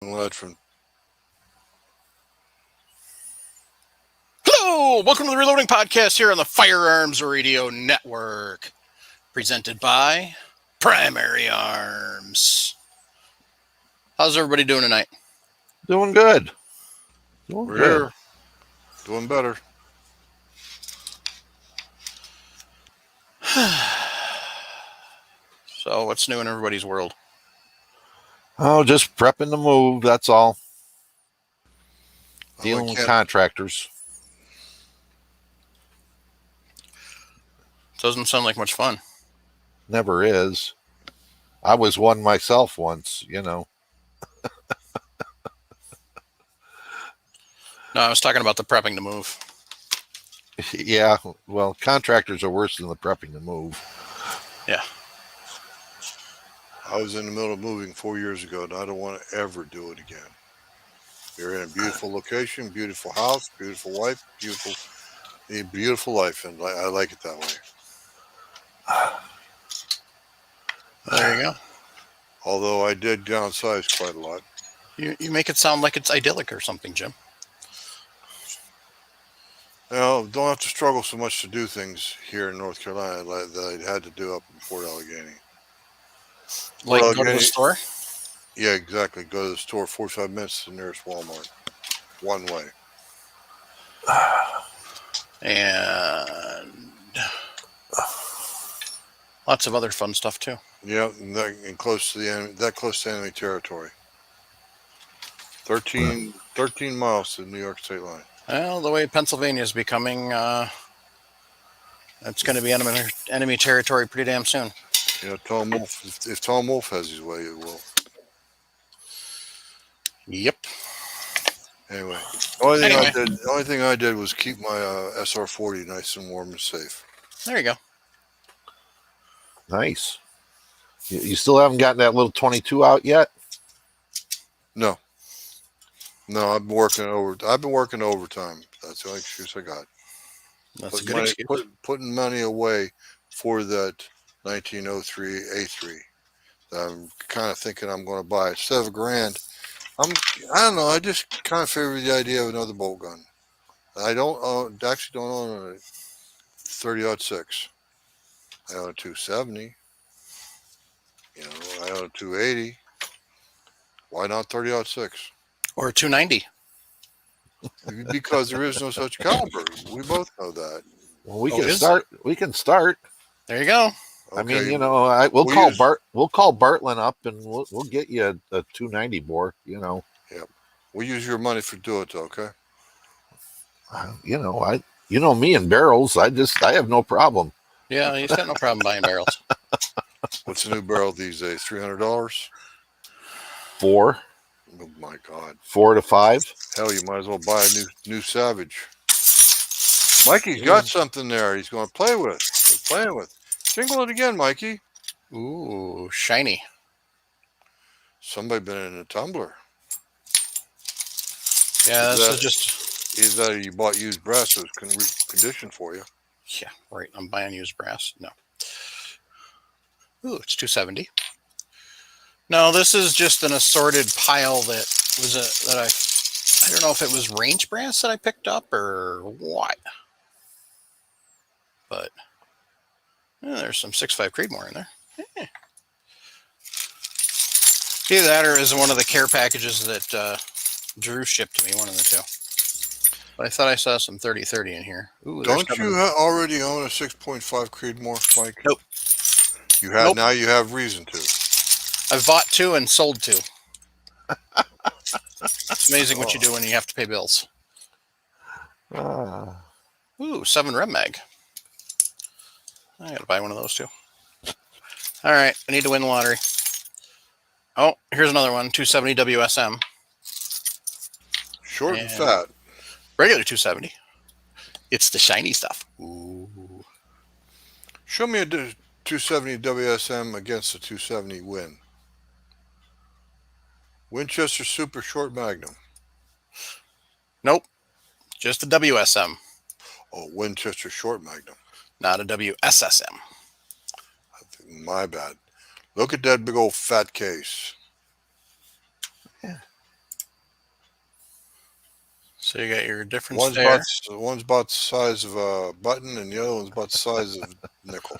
Led from Hello, welcome to the Reloading Podcast here on the Firearms Radio Network, presented by Primary Arms. How's everybody doing tonight? Doing good. we're here, doing better. So, what's new in everybody's world? Oh, just prepping to move. That's all. Dealing with contractors. Doesn't sound like much fun. Never is. I was one myself once, No, I was talking about the prepping to move. Yeah, well, contractors are worse than the prepping to move. Yeah. I was in the middle of moving 4 years ago, and I don't want to ever do it again. You're in a beautiful location, beautiful house, beautiful wife, beautiful life, and I like it that way. There you go. Although I did downsize quite a lot. You make it sound like it's idyllic or something, Jim. Don't have to struggle so much to do things here in North Carolina that I had to do up in Fort Allegheny. Like go to the store? Yeah, exactly. Go to the store, 45 minutes to the nearest Walmart. One way. And lots of other fun stuff, too. Yeah, and close to enemy territory. 13 miles to the New York state line. Well, the way Pennsylvania is becoming, that's going to be enemy territory pretty damn soon. Yeah, Tom Wolf. If Tom Wolf has his way, it will. Yep. Anyway, the only thing I did was keep my SR40 nice and warm and safe. There you go. Nice. You still haven't gotten that little 22 out yet? No, I've been working overtime. That's the only excuse I got. That's a good excuse. Putting money away for that 1903 A3. I'm kind of thinking I'm going to buy instead of $1,000. I don't know. I just kind of favor the idea of another bolt gun. I don't own a 30-06. I own a 270. I own a 280. Why not 30-06? Or a 290? Because there is no such caliber. We both know that. Well, we can start. We can start. There you go. Okay. I mean, we'll call Bartlett up, and we'll get you a 290 bore. Yeah, we'll use your money for do it, okay? Me and barrels. I have no problem. Yeah, he's got no problem buying barrels. What's a new barrel these days? $300? 4. Oh my God. 4 to 5. Hell, you might as well buy a new Savage. Mikey's got something there. He's going to play with. He's playing with. Jingle it again, Mikey. Ooh, shiny. Somebody been in a tumbler. Yeah, Is that you bought used brass, so it's conditioned for you? Yeah, right. I'm buying used brass. No. Ooh, it's 270. No, this is just an assorted pile that was I don't know if it was range brass that I picked up or what. But there's some 6.5 Creedmoor in there. Either that or is one of the care packages that Drew shipped to me, one of the two. But I thought I saw some 30-30 in here. Ooh, don't you already own a 6.5 Creedmoor, Mike? Nope. You have Now you have reason to. I've bought 2 and sold 2. It's amazing what you do when you have to pay bills. Ooh, 7 Rem Mag. I gotta buy one of those too. All right, I need to win the lottery. Oh, here's another one, 270 WSM. Short and fat. Regular 270. It's the shiny stuff. Ooh. Show me a 270 WSM against a 270 Win. Winchester Super Short Magnum. Nope. Just a WSM. Oh, Winchester Short Magnum. Not a WSSM. My bad. Look at that big old fat case. Yeah. So you got your difference One's there. about the size of a button, and the other one's about the size of nickel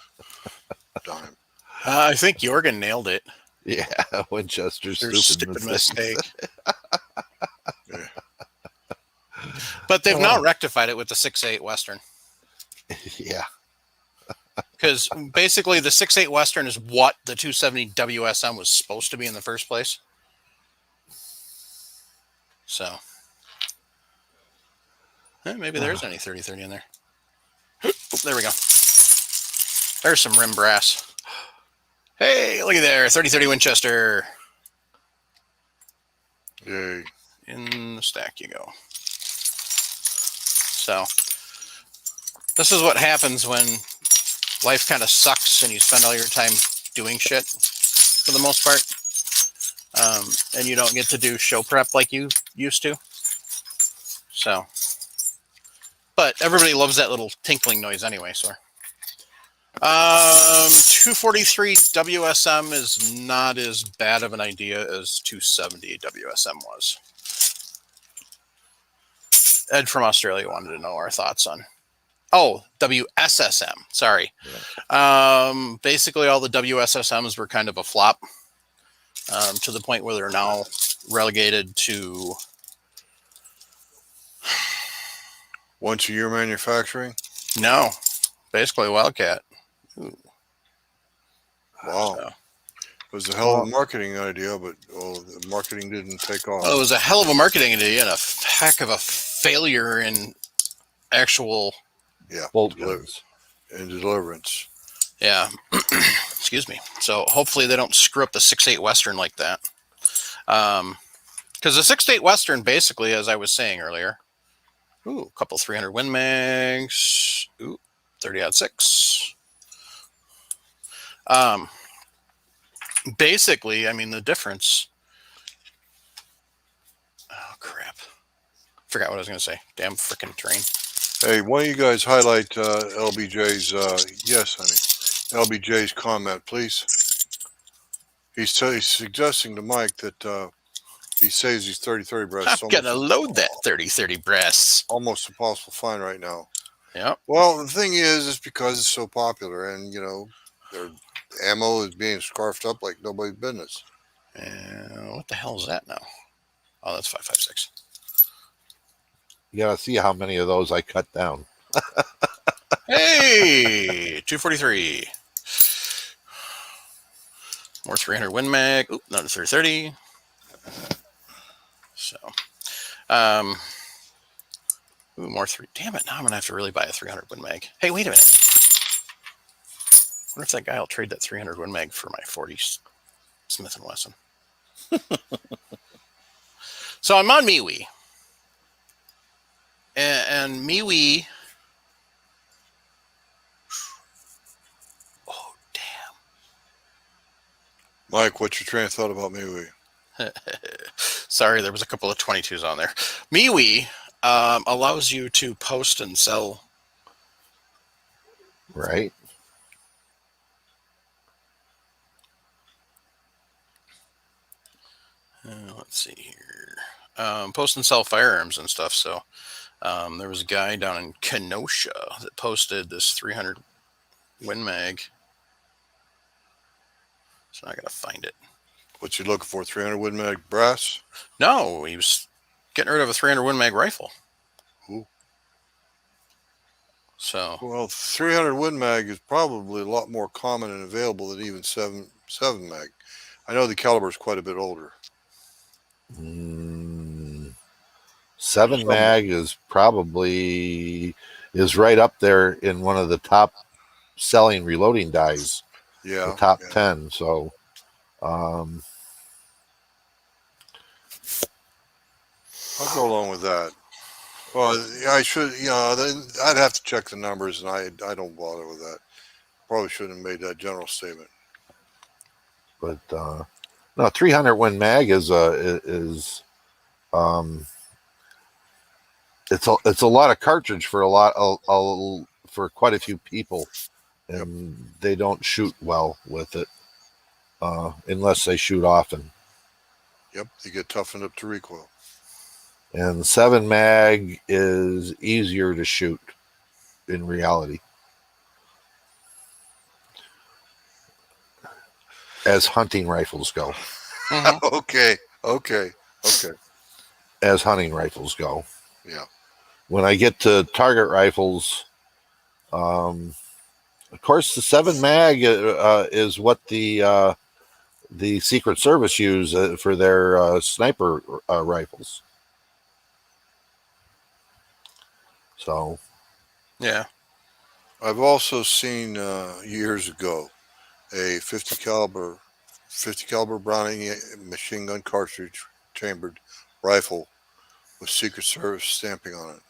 dime. I think Jorgen nailed it. Yeah, Winchesters, There's stupid mistake. Yeah. But they've now rectified it with the 6.8 Western. Yeah. Because basically the 6.8 Western is what the 270 WSM was supposed to be in the first place. So maybe there isn't any 3030 in there. Oh, there we go. There's some rim brass. Hey, look at there. 3030 Winchester. Yay. In the stack you go. So this is what happens when life kind of sucks and you spend all your time doing shit for the most part. And you don't get to do show prep like you used to. So, but everybody loves that little tinkling noise anyway. So, 243 WSM is not as bad of an idea as 270 WSM was. Ed from Australia wanted to know our thoughts on. Oh, WSSM. Sorry. Yeah. Basically, all the WSSMs were kind of a flop to the point where they're now relegated to once a year manufacturing. No, basically Wildcat. Ooh. Wow. So. It was a hell of a marketing idea, but the marketing didn't take off. Well, it was a hell of a marketing idea and a heck of a failure in actual deliverance. Yeah. Excuse me. So hopefully they don't screw up the 6.8 Western like that. Because the 6.8 Western, basically, as I was saying earlier, a couple 300 Win Mags, 30-06. Basically, I mean, the difference. Oh, crap. Forgot what I was going to say. Damn freaking train. Hey, why don't you guys highlight LBJ's, yes, honey, LBJ's comment, please? He's suggesting to Mike that he saves these 30-30 breasts. I'm going to load that 30-30 breasts. Almost impossible to find right now. Yeah. Well, the thing is because it's so popular and, you know, their ammo is being scarfed up like nobody's business. What the hell is that now? Oh, that's 5.56. You gotta see how many of those I cut down. Hey, 243. More 300 Win Mag. Another 30-30. So, more 3. Damn it! Now I'm gonna have to really buy a 300 Win Mag. Hey, wait a minute. I wonder if that guy will trade that 300 Win Mag for my 40 Smith & Wesson. So I'm on MeWe. And MeWe. Oh, damn. Mike, what's your train of thought about MeWe? Sorry, there was a couple of 22s on there. MeWe allows you to post and sell. Right. Let's see here. Post and sell firearms and stuff. So there was a guy down in Kenosha that posted this 300 Win Mag. So I got to find it. What's he looking for? 300 Win Mag brass? No, he was getting rid of a 300 Win Mag rifle. Ooh. So. Well, 300 Win Mag is probably a lot more common and available than even 7 Mag. I know the caliber is quite a bit older. 7 Mag is probably right up there in one of the top selling reloading dies. Yeah. The top 10. So, I'll go along with that. Well, I should, you know, I'd have to check the numbers, and I don't bother with that. Probably shouldn't have made that general statement. But no, 300 Win Mag is it's a lot of cartridge for for quite a few people, and they don't shoot well with it unless they shoot often. Yep, they get toughened up to recoil. And 7 mag is easier to shoot in reality, as hunting rifles go. Mhm. Okay. As hunting rifles go. Yeah. When I get to target rifles, of course, the 7 mag is what the Secret Service use for their sniper rifles. So, Yeah. I've also seen years ago a 50 caliber Browning machine gun cartridge chambered rifle with Secret Service stamping on it.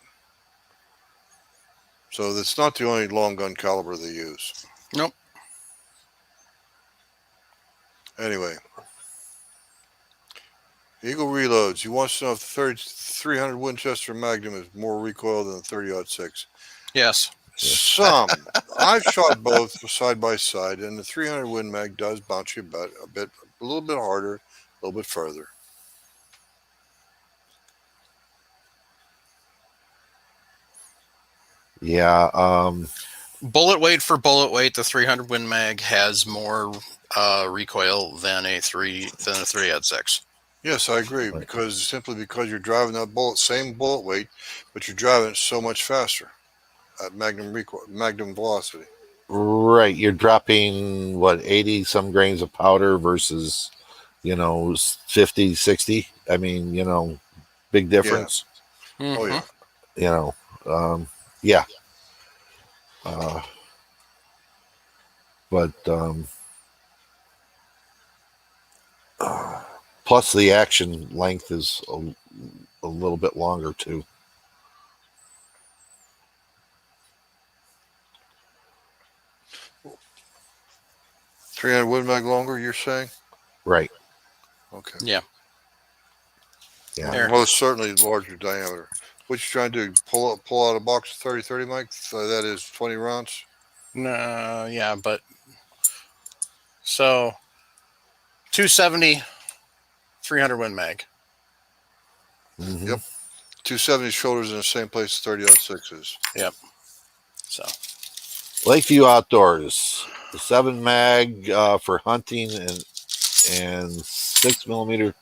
So that's not the only long gun caliber they use. Nope. Anyway, Eagle reloads. He wants to know if the 300 Winchester Magnum is more recoil than the 30-06. Yes. Some. I've shot both side by side, and the 300 Win Mag does bounce you a little bit harder, a little bit further. yeah. Bullet weight for bullet weight, the 300 Win Mag has more recoil than a 306. Yes, I agree. Simply because you're driving that same bullet weight, but you're driving it so much faster at magnum velocity. Right. You're dropping, what, 80 some grains of powder versus, 50, 60. I mean, big difference. Oh Mm-hmm. yeah. You know, yeah. Uh, but plus the action length is a little bit longer too. 300 Win Mag longer, you're saying? Right. Okay. Yeah. Yeah. There. Most certainly larger diameter. What you trying to do? Pull out a box of 30-30, Mike? That is 20 rounds. No, yeah, but so 270, 300 Win Mag. Mm-hmm. Yep. 270 shoulders in the same place as 30-06 is. Yep. So Lakeview Outdoors, the 7 mag for hunting and 6mm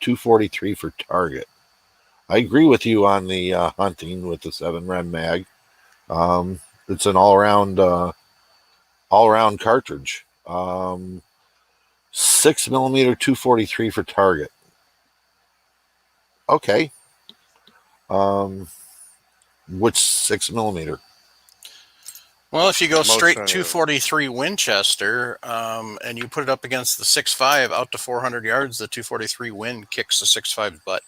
243 for target. I agree with you on the hunting with the 7 rem mag. It's an all around cartridge. 6mm 243 for target. Okay. Which 6mm? well, if you go Most straight anyway. 243 Winchester and you put it up against the 6.5 out to 400 yards, the 243 Win kicks the 6.5's butt.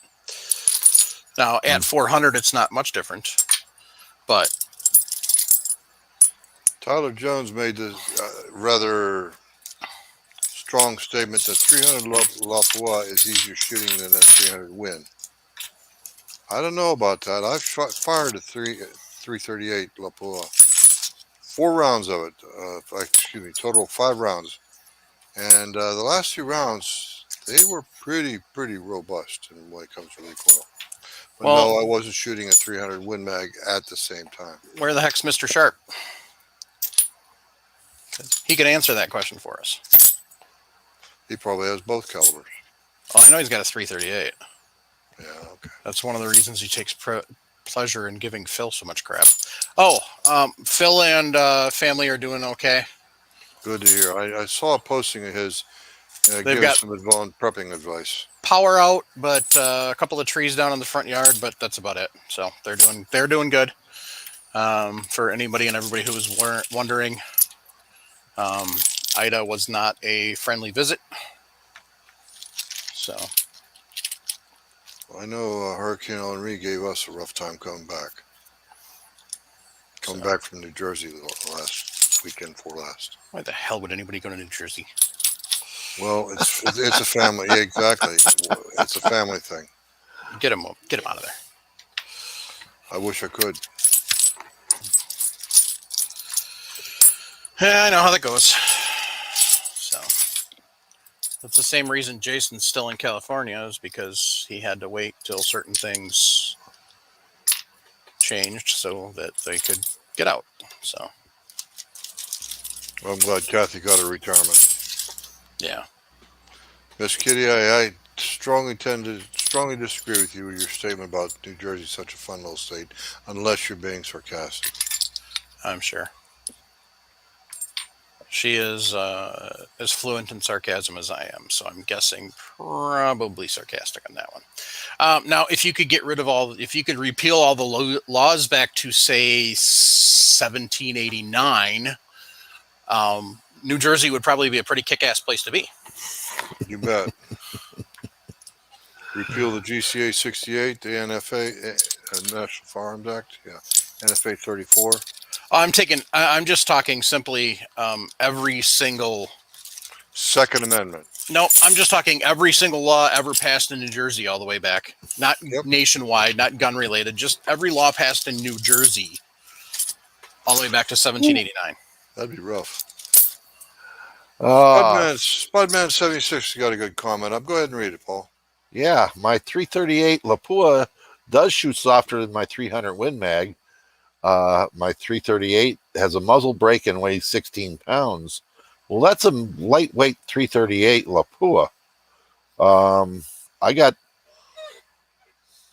Now at 400, it's not much different, but Tyler Jones made this rather strong statement that 300 Lapua is easier shooting than that 300 Win. I don't know about that. I've fired a 338 Lapua. 4 rounds of it. Total 5 rounds. And the last 2 rounds, they were pretty robust when it comes to recoil. But well, no, I wasn't shooting a 300 Win Mag at the same time. where the heck's Mr. Sharp? He could answer that question for us. He probably has both calibers. Oh, I know he's got a 338. Yeah, okay. That's one of the reasons he takes pleasure in giving Phil so much crap. Oh, Phil and family are doing okay. Good to hear. I saw a posting of his giving got- some prepping advice. Power out, but a couple of trees down in the front yard, but that's about it. So they're doing good. For anybody and everybody who was wondering, Ida was not a friendly visit. So I know Hurricane Henri gave us a rough time coming back. Coming back from New Jersey last weekend for last. why the hell would anybody go to New Jersey? Well, it's a family. Yeah, exactly. It's a family thing. Get him out of there. I wish I could. Yeah, I know how that goes. So That's the same reason Jason's still in California, is because he had to wait till certain things changed so that they could get out. So, Well, I'm glad Kathy got her retirement. yeah. Miss Kitty, I strongly disagree with you with your statement about New Jersey such a fun little state, unless you're being sarcastic. I'm sure. She is as fluent in sarcasm as I am, so I'm guessing probably sarcastic on that one. Now, if you could if you could repeal all the laws back to, say, 1789, New Jersey would probably be a pretty kick-ass place to be. You bet. Repeal the GCA 68, the NFA, National Firearms Act, yeah, NFA 34. I'm just talking simply every single. Second Amendment. No, I'm just talking every single law ever passed in New Jersey all the way back. Not nationwide, not gun related, just every law passed in New Jersey all the way back to 1789. That'd be rough. Uh, Spudman 76 got a good comment up. Go ahead and read it, Paul. yeah, my 338 Lapua does shoot softer than my 300 Win Mag. My 338 has a muzzle brake and weighs 16 pounds. Well, that's a lightweight 338 Lapua. I got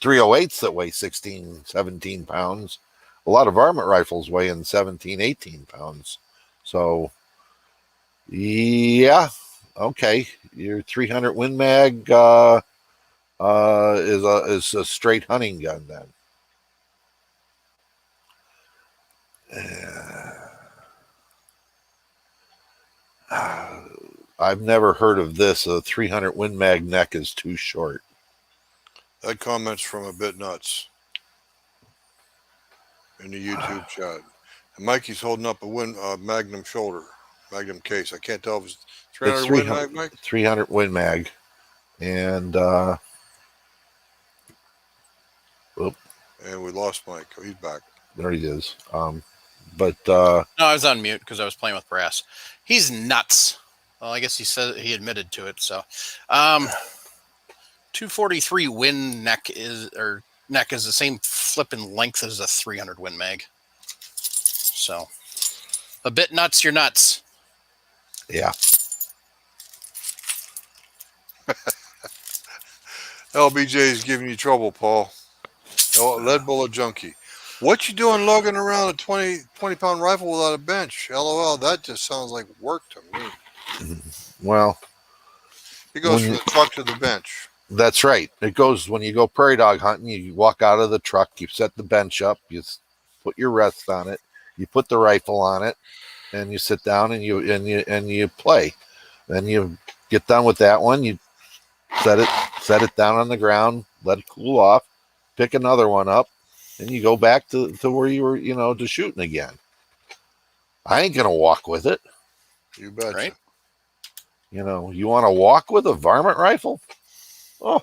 308s that weigh 16, 17 pounds. A lot of varmint rifles weigh in 17, 18 pounds. So, yeah, okay. Your 300 Win Mag is a straight hunting gun then. I've never heard of this. A 300 Win Mag neck is too short. That comment's from a bit nuts in the YouTube chat. And Mikey's holding up a Magnum Magnum case. I can't tell if it's 300 Win Mag, Mike? 300 Win Mag. And, and we lost Mike. Oh, he's back. There he is. No, I was on mute because I was playing with brass. He's nuts. Well, I guess he admitted to it. So, 243 Win neck is the same flipping length as a 300 Win Mag. So, a bit nuts. You're nuts. Yeah. LBJ's giving you trouble, Paul. Lead bullet junkie. What you doing lugging around a 20-pound rifle without a bench? LOL, that just sounds like work to me. Well, it goes from the truck to the bench. That's right. It goes when you go prairie dog hunting, you walk out of the truck, you set the bench up, you put your rest on it, you put the rifle on it, and you sit down and you play. Then you get done with that one, you set it down on the ground, let it cool off, pick another one up, and you go back to where you were, to shooting again. I ain't gonna walk with it. You betcha. Right? You want to walk with a varmint rifle? Oh,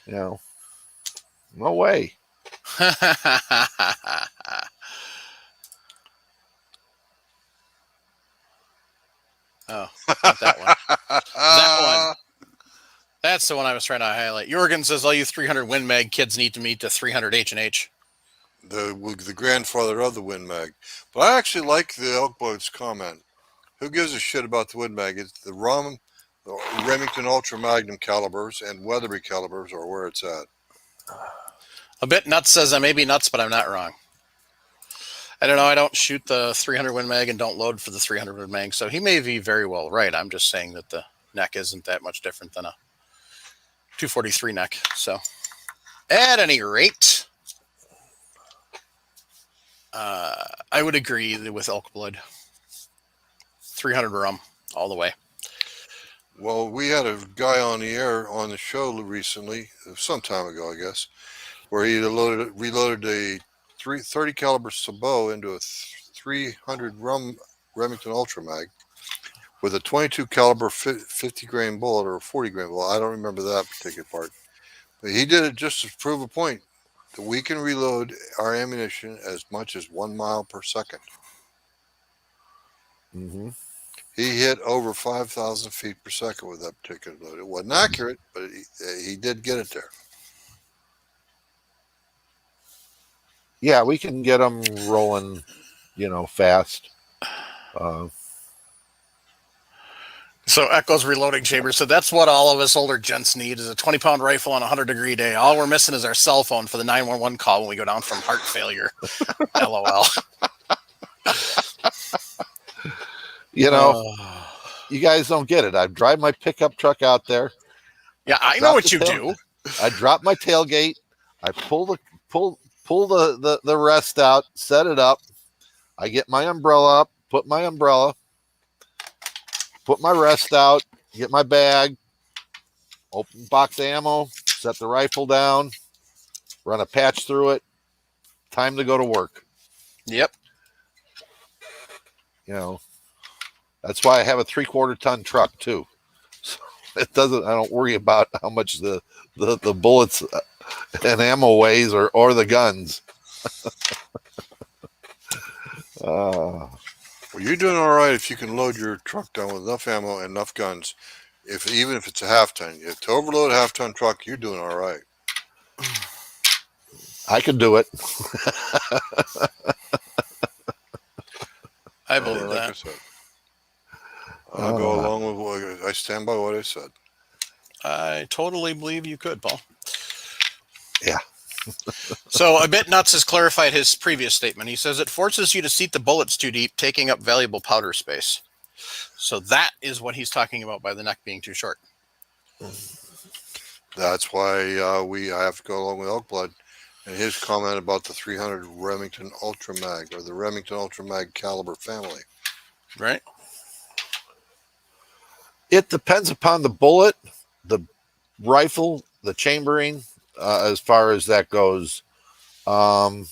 no way. Oh, not that one. That one. That's the one I was trying to highlight. Jorgen says all you 300 Win Mag kids need to meet the 300 H&H. The grandfather of the Win Mag. But I actually like the Elkboat's comment. Who gives a shit about the Win Mag? It's the Remington Ultra Magnum calibers and Weatherby calibers are where it's at. A bit nuts says I may be nuts, but I'm not wrong. I don't know. I don't shoot the 300 Win Mag and don't load for the 300 Win Mag, so he may be very well right. I'm just saying that the neck isn't that much different than a 243 neck. So, at any rate, I would agree with Elk Blood. 300 rum all the way. Well, we had a guy on the air on the show recently, some time ago, I guess, where he reloaded a 30 caliber Sabot into a 300 rum Remington Ultra Mag with a 22 caliber 50 grain bullet or a 40 grain bullet. I don't remember that particular part, but he did it just to prove a point that we can reload our ammunition as much as 1 mile per second. Mm-hmm. He hit over 5,000 feet per second with that particular load. It wasn't accurate, but he did get it there. Yeah, we can get them rolling, fast. So Echo's reloading chamber. So that's what all of us older gents need is a 20-pound rifle on a 100-degree day. All we're missing is our cell phone for the 911 call when we go down from heart failure. LOL. You guys don't get it. I drive my pickup truck out there. Yeah, I know what you do. I drop my tailgate. I pull the rest out, set it up. I get my umbrella up, put my rest out, get my bag, open box of ammo, set the rifle down, run a patch through it. Time to go to work. Yep. That's why I have a 3/4 ton truck too. So I don't worry about how much the bullets and ammo weighs or the guns. Well, you're doing all right if you can load your truck down with enough ammo and enough guns. Even if it's a half ton, to overload a half ton truck, you're doing all right. I can do it. I believe like that. I said, I'll go along with what I stand by what I said. I totally believe you could, Paul. Yeah. So A Bit Nuts has clarified his previous statement. He says it forces you to seat the bullets too deep, taking up valuable powder space. So that is what he's talking about by the neck being too short. That's why I have to go along with Elkblood and his comment about the 300 Remington Ultra Mag or the Remington Ultra Mag caliber family. Right? It depends upon the bullet, the rifle, the chambering, as far as that goes. I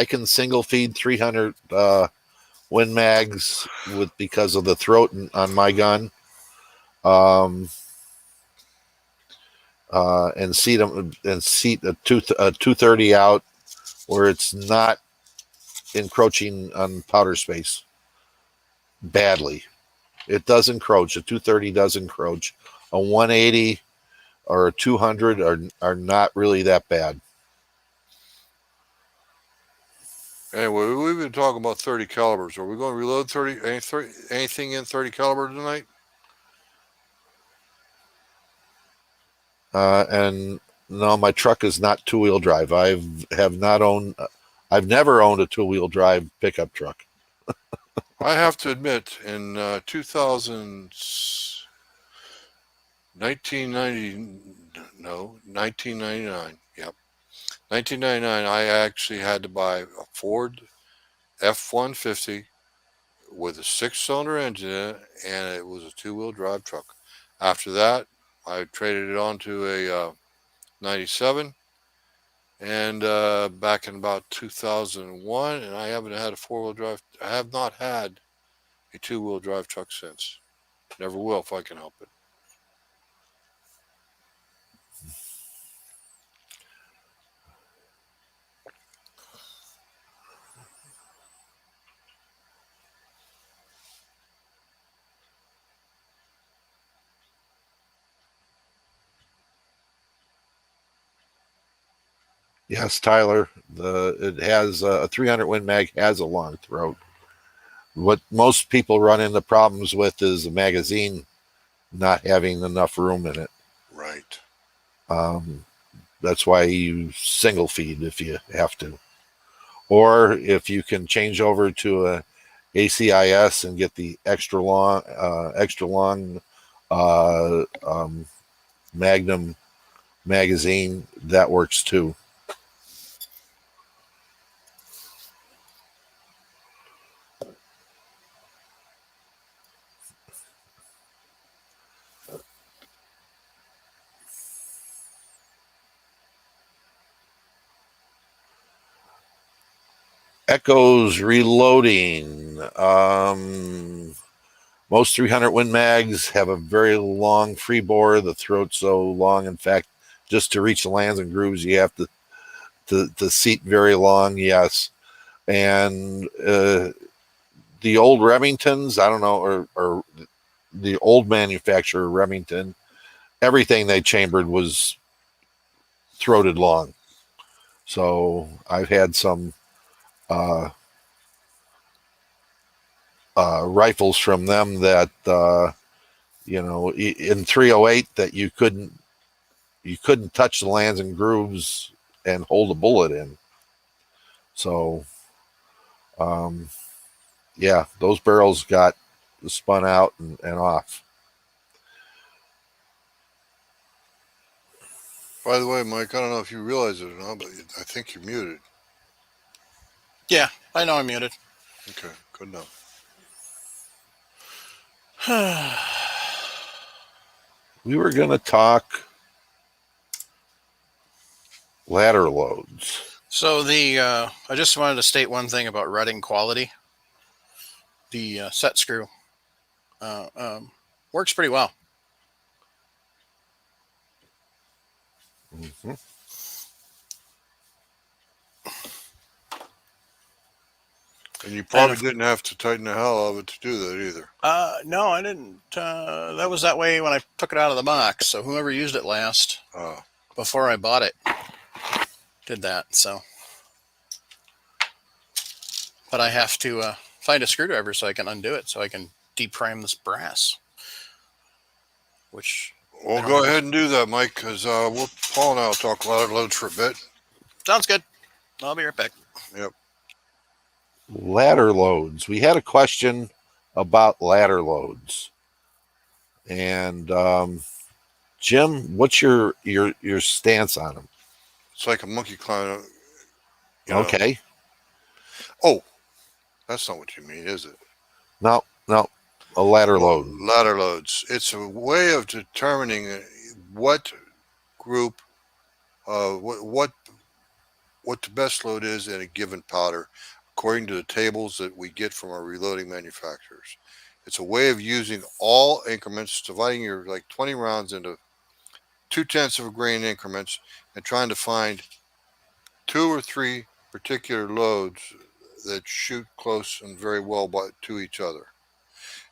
can single feed 300 Win Mags because of the throat on my gun, and seat a 230 out where it's not encroaching on powder space badly. It does encroach. A 230 does encroach. A 180 or a 200 are not really that bad. Anyway, we've been talking about 30 calibers. Are we going to reload anything in 30 caliber tonight? And no, my truck is not 2-wheel drive. I've never owned a 2-wheel drive pickup truck. I have to admit, in 1999, yep. 1999, I actually had to buy a Ford F-150 with a 6-cylinder engine in it, and it was a 2-wheel drive truck. After that, I traded it on to a 97, and back in about 2001, and I haven't had a 4-wheel drive. I have not had a 2-wheel drive truck since. Never will if I can help it. Yes, Tyler. It has a 300 Win Mag has a long throat. What most people run into problems with is the magazine not having enough room in it. Right. That's why you single feed if you have to, or if you can change over to a ACIS and get the extra long magnum magazine, that works too. Echoes reloading. Most 300 Win Mags have a very long free bore. The throat's so long, in fact, just to reach the lands and grooves, you have to seat very long. Yes, and the the old Remingtons, I don't know, or the old manufacturer Remington, everything they chambered was throated long. So I've had some rifles from them that in 308 that you couldn't touch the lands and grooves and hold a bullet in. So yeah, those barrels got spun out and off. By the way, Mike, I don't know if you realize it or not, but I think you're muted. Yeah, I know I'm muted. Okay, good enough. We were going to talk ladder loads. So I just wanted to state one thing about Redding quality. The set screw works pretty well. Mm-hmm. And you probably didn't have to tighten the hell out of it to do that either. No, I didn't. That was that way when I took it out of the box. So whoever used it last, before I bought it, did that. So, but I have to find a screwdriver so I can undo it, so I can deprime this brass. Which we'll go ahead and do that, Mike, because Paul and I will talk ladder loads for a bit. Sounds good. I'll be right back. Yep. Ladder loads. We had a question about ladder loads, and Jim, what's your stance on them? It's like a monkey climbing. Okay. Oh, that's not what you mean, is it? No, a ladder load. Ladder loads. It's a way of determining what group, what the best load is in a given powder, according to the tables that we get from our reloading manufacturers. It's a way of using all increments, dividing your 20 rounds into 0.2 of a grain increments, and trying to find 2 or 3 particular loads that shoot close and very well to each other.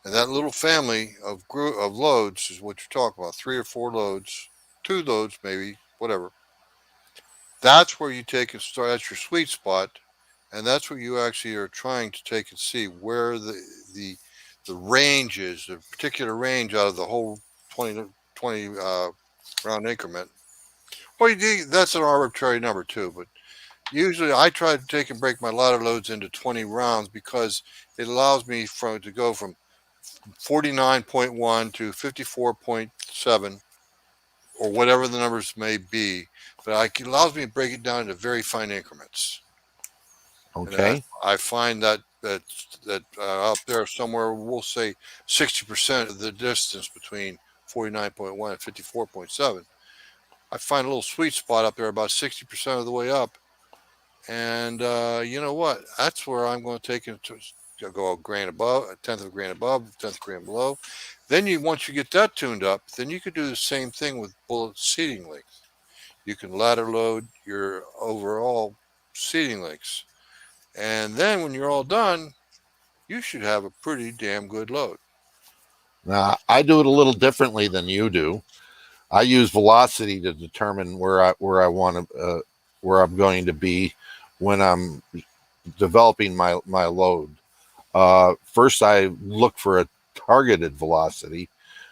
And that little family of loads is what you're talking about. 3 or 4 loads, 2 loads maybe, whatever. That's where you take and start. That's your sweet spot, and that's what you actually are trying to take and see where the range is, the particular range out of the whole 20 round increment. Well, that's an arbitrary number too, but usually I try to take and break my ladder loads into 20 rounds because it allows me to go from 49.1 to 54.7 or whatever the numbers may be, but it allows me to break it down into very fine increments. Okay. I find that out there somewhere, we'll say 60% of the distance between 49.1 and 54.7. I find a little sweet spot up there about 60% of the way up. And you know what? That's where I'm going to take it to go a grain above, 1/10 of a grain above, 1/10 of a grain below. Then once you get that tuned up, then you could do the same thing with bullet seating length. You can ladder load your overall seating lengths. And then when you're all done, you should have a pretty damn good load. Now, I do it a little differently than you do. I use velocity to determine where I want to where I'm going to be when I'm developing my load. First, I look for a targeted velocity.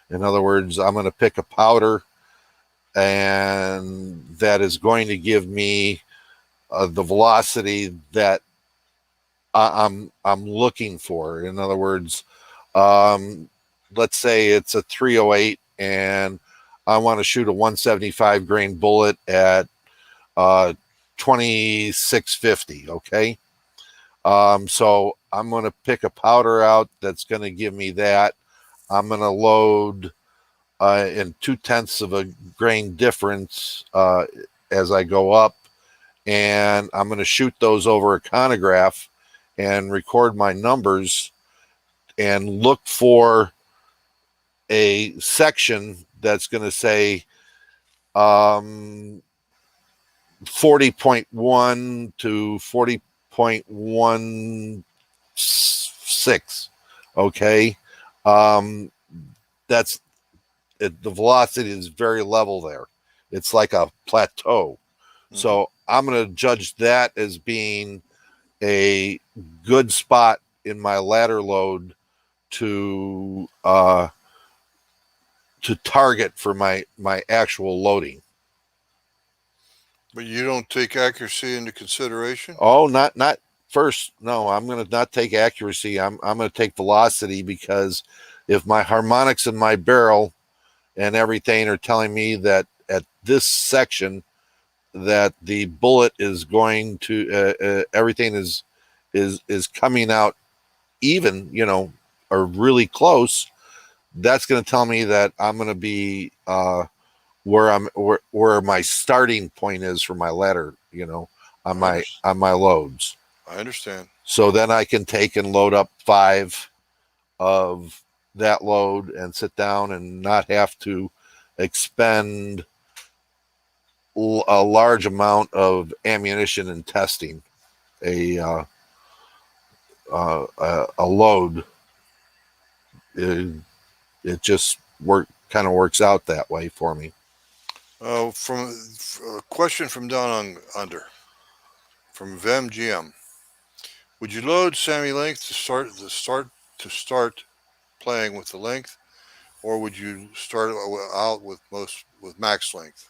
In other words, I'm going to pick a powder, and that is going to give me the velocity that I'm looking for. In other words, let's say it's a 308 and I want to shoot a 175 grain bullet at 2650. Okay. So I'm going to pick a powder out that's going to give me that. I'm going to load in 0.2 of a grain difference as I go up, and I'm going to shoot those over a chronograph and record my numbers and look for a section that's going to say 40.1 to 40.17 6. Okay. Um, that's the velocity is very level there. It's like a plateau. So I'm going to judge that as being a good spot in my ladder load to target for my actual loading. But you don't take accuracy into consideration? Oh, not first. No, I'm going to not take accuracy. I'm going to take velocity, because if my harmonics in my barrel and everything are telling me that at this section that the bullet is going to everything is coming out even, or really close, that's going to tell me that I'm going to be where my starting point is for my ladder, on my loads. I understand. So then I can take and load up 5 of that load and sit down and not have to expend a large amount of ammunition and testing a load. It just kind of works out that way for me. From a question from down on under, from VemGM. Would you load semi length to start playing with the length, or would you start out with max length?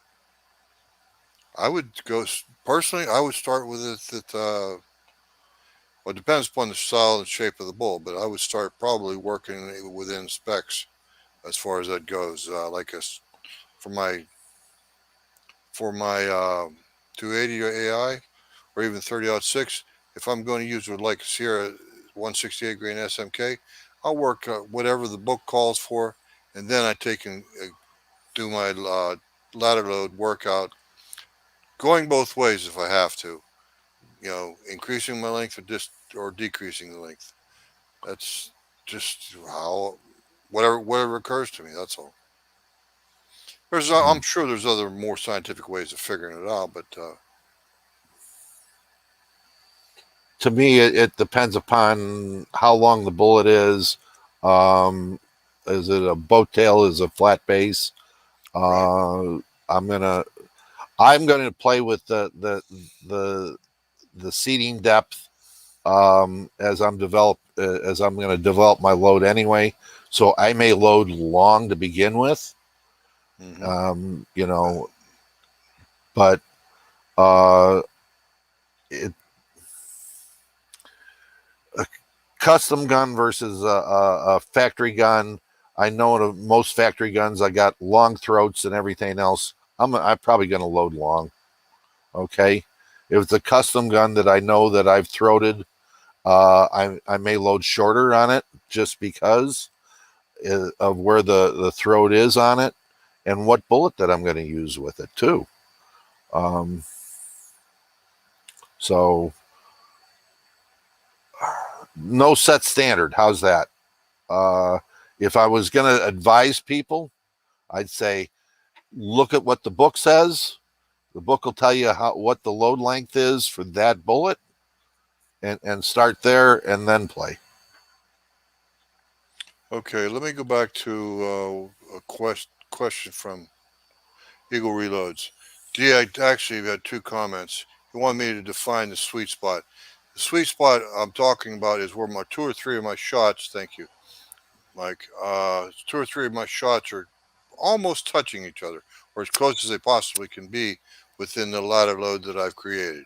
I would go personally. I would start with it that. Well, it depends upon the style and shape of the bull, but I would start probably working within specs as far as that goes. For my for my 280 AI or even 30-06, if I'm going to use it like a Sierra 168 grain SMK, I'll work whatever the book calls for, and then I take and do my ladder load workout, going both ways if I have to. Increasing my length or decreasing the length. That's just how whatever occurs to me. That's all. I'm sure there's other more scientific ways of figuring it out, but To me, it depends upon how long the bullet is. Is it a boat tail? Is it a flat base? right. I'm gonna play with the seating depth as I'm going to develop my load anyway. So I may load long to begin with, Mm-hmm. but uh, it, a custom gun versus a factory gun. I know most factory guns, I got long throats and everything else. I'm probably going to load long. Okay. If it's a custom gun that I know that I've throated, I may load shorter on it just because of where the throat is on it and what bullet that I'm going to use with it too. Um, so no set standard. How's that? If I was going to advise people, I'd say look at what the book says. The book will tell you what the load length is for that bullet, and start there and then play. Okay, let me go back to a question from Eagle Reloads. I actually had 2 comments. He wanted me to define the sweet spot. The sweet spot I'm talking about is where my 2 or 3 of my shots. Thank you, Mike. 2 or 3 of my shots are almost touching each other, or as close as they possibly can be within the ladder load that I've created.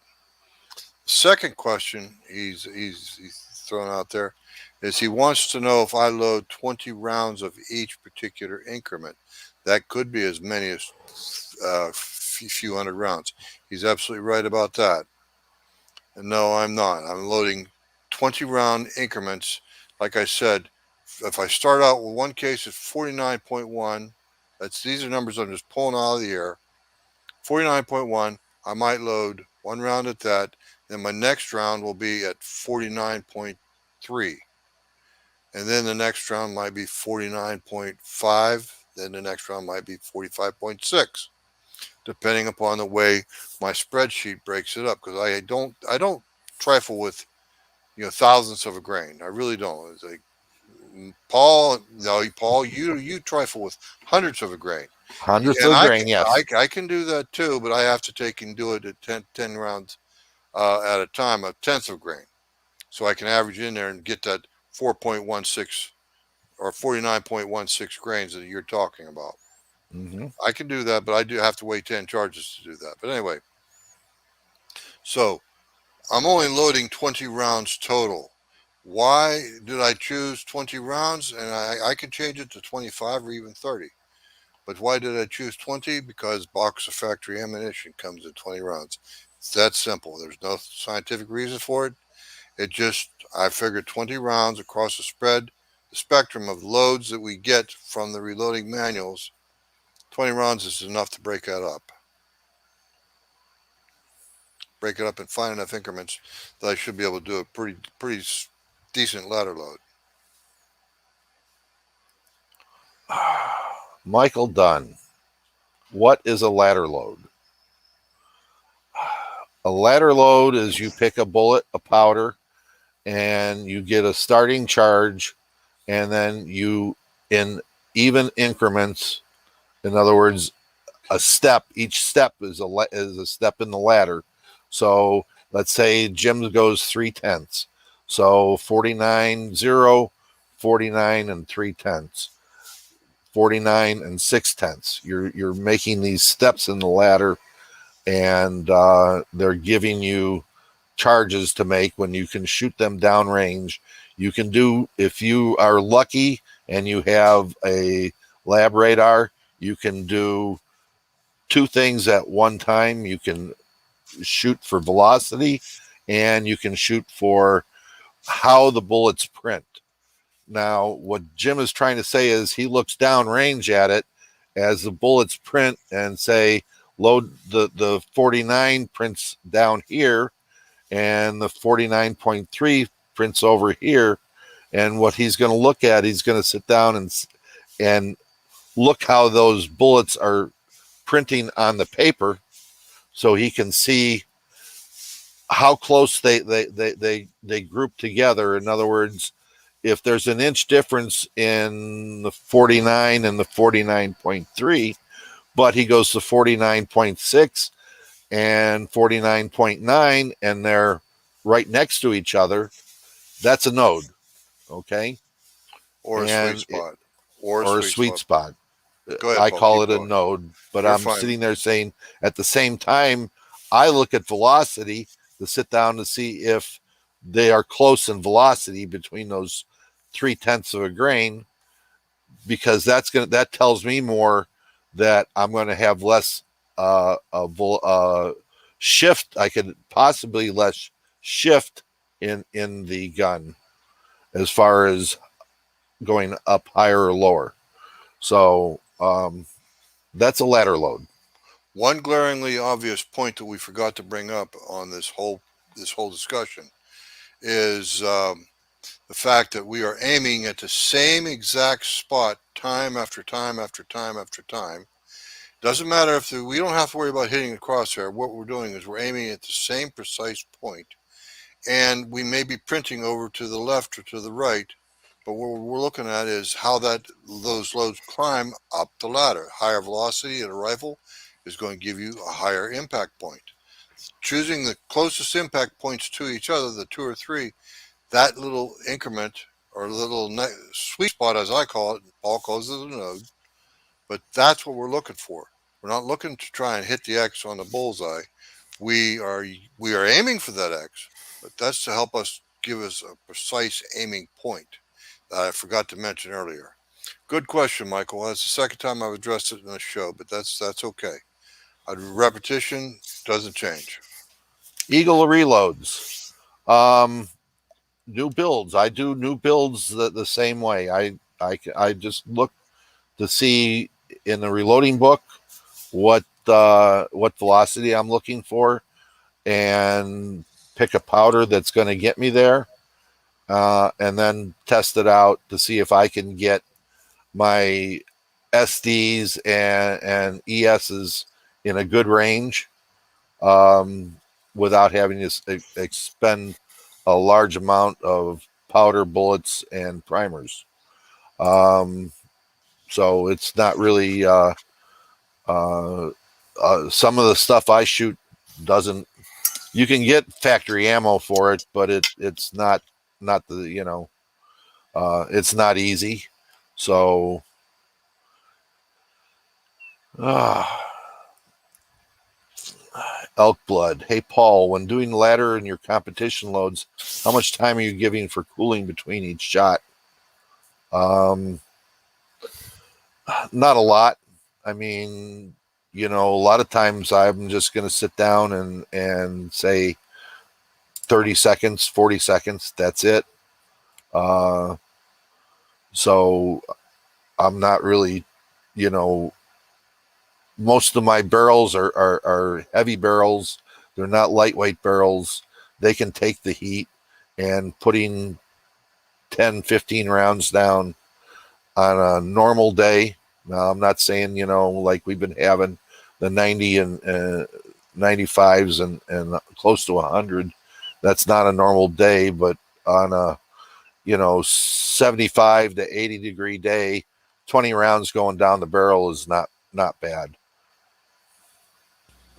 The second question he's thrown out there is he wants to know if I load 20 rounds of each particular increment. That could be as many as few hundred rounds. He's absolutely right about that. And no, I'm not. I'm loading 20 round increments. Like I said, if I start out with one case at 49.1, these are numbers I'm just pulling out of the air. 49.1, I might load 1 round at that. Then my next round will be at 49.3. And then the next round might be 49.5. Then the next round might be 45.6, depending upon the way my spreadsheet breaks it up. Because I don't trifle with thousandths of a grain. I really don't. It's like Paul, no, Paul, you trifle with hundredths of a grain. Hundredths And of I, grain, yes. I can do that too, but I have to take and do it at 10 rounds at a time, a tenth of grain. So I can average in there and get that 4.16 or 49.16 grains that you're talking about. Mm-hmm. I can do that, but I do have to weigh 10 charges to do that. But anyway, so I'm only loading 20 rounds total. Why did I choose 20 rounds? And I can change it to 25 or even 30. But why did I choose 20? Because box of factory ammunition comes in 20 rounds. It's that simple. There's no scientific reason for it. It just, I figured 20 rounds across the spectrum of loads that we get from the reloading manuals, 20 rounds is enough to break that up. Break it up in fine enough increments that I should be able to do a pretty decent ladder load. Michael Dunn, what is a ladder load? A ladder load is you pick a bullet, a powder, and you get a starting charge, and then you, in even increments, in other words, a step, each step is a step in the ladder. So let's say Jim goes 3/10. So 49, 0, 49 and 3/10, 49 and 6/10. You're making these steps in the ladder, and they're giving you charges to make when you can shoot them downrange. You can do, if you are lucky and you have a lab radar, you can do two things at one time. You can shoot for velocity, and you can shoot for how the bullets print. Now, what Jim is trying to say is he looks downrange at it as the bullets print and say, load the 49 prints down here and the 49.3 prints over here. And what he's going to look at, he's going to sit down and look how those bullets are printing on the paper, so he can see how close they group together. In other words, if there's an inch difference in the 49 and the 49.3, but he goes to 49.6 and 49.9 and they're right next to each other, that's a node, okay? Or a And sweet spot. or a sweet spot. Go ahead, I Paul. call Keep it a going. node, but You're I'm fine. sitting there saying at the same time, I look at velocity to sit down to see if they are close in velocity between those 3/10 of a grain, because that tells me more that I'm going to have less shift. I could possibly less shift in the gun as far as going up higher or lower. So that's a ladder load. One glaringly obvious point that we forgot to bring up on this whole discussion is the fact that we are aiming at the same exact spot time after time after time after time. Doesn't matter if we don't have to worry about hitting the crosshair. What we're doing is we're aiming at the same precise point, and we may be printing over to the left or to the right, but what we're looking at is how those loads climb up the ladder. Higher velocity at a rifle is going to give you a higher impact point. Choosing the closest impact points to each other, the two or three, that little increment or little sweet spot, as I call it, Paul calls it a node, but that's what we're looking for. We're not looking to try and hit the X on the bullseye. We are aiming for that X, but that's to help us give us a precise aiming point that I forgot to mention earlier. Good question, Michael. That's the second time I've addressed it in the show, but that's okay. Repetition doesn't change. Eagle reloads. New builds. I do new builds the same way. I just look to see in the reloading book what velocity I'm looking for, and pick a powder that's going to get me there, and then test it out to see if I can get my SDs and ESs in a good range, without having to expend a large amount of powder, bullets, and primers. So it's not really some of the stuff I shoot doesn't. You can get factory ammo for it, but it's not the it's not easy. So elk blood. Hey Paul, when doing ladder in your competition loads, how much time are you giving for cooling between each shot? Not a lot. I mean, a lot of times I'm just going to sit down and say 30 seconds, 40 seconds. That's it. So I'm not really, most of my barrels are heavy barrels. They're not lightweight barrels. They can take the heat, and putting 10, 15 rounds down on a normal day. Now, I'm not saying, like we've been having the 90 and 95s and close to 100. That's not a normal day, but on a, 75 to 80 degree day, 20 rounds going down the barrel is not bad.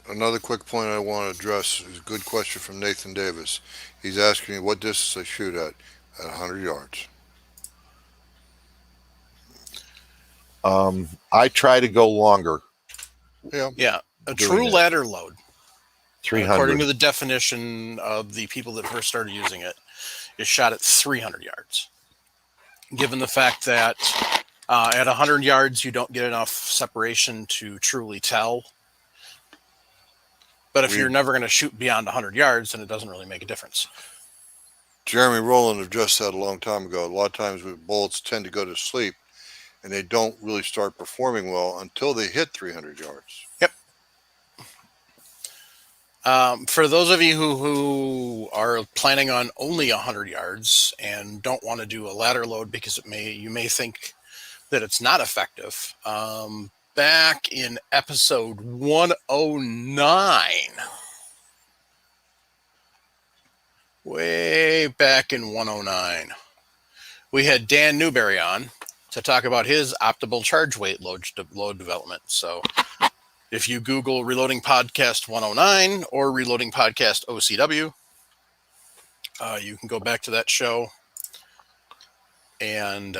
Another quick point I want to address is a good question from Nathan Davis. He's asking me what distance I shoot at 100 yards. I try to go longer. Yeah. A Doing true it. ladder load, 300. according to the definition of the people that first started using it, is shot at 300 yards. Given the fact that at 100 yards, you don't get enough separation to truly tell. But if you're never going to shoot beyond 100 yards, then it doesn't really make a difference. Jeremy Rowland addressed that a long time ago. A lot of times bullets tend to go to sleep, and they don't really start performing well until they hit 300 yards. Yep. For those of you who are planning on only 100 yards and don't want to do a ladder load because you may think that it's not effective, back in episode 109, way back in 109, we had Dan Newberry on to talk about his optimal charge weight load development. So if you Google Reloading Podcast 109 or Reloading Podcast OCW, you can go back to that show. And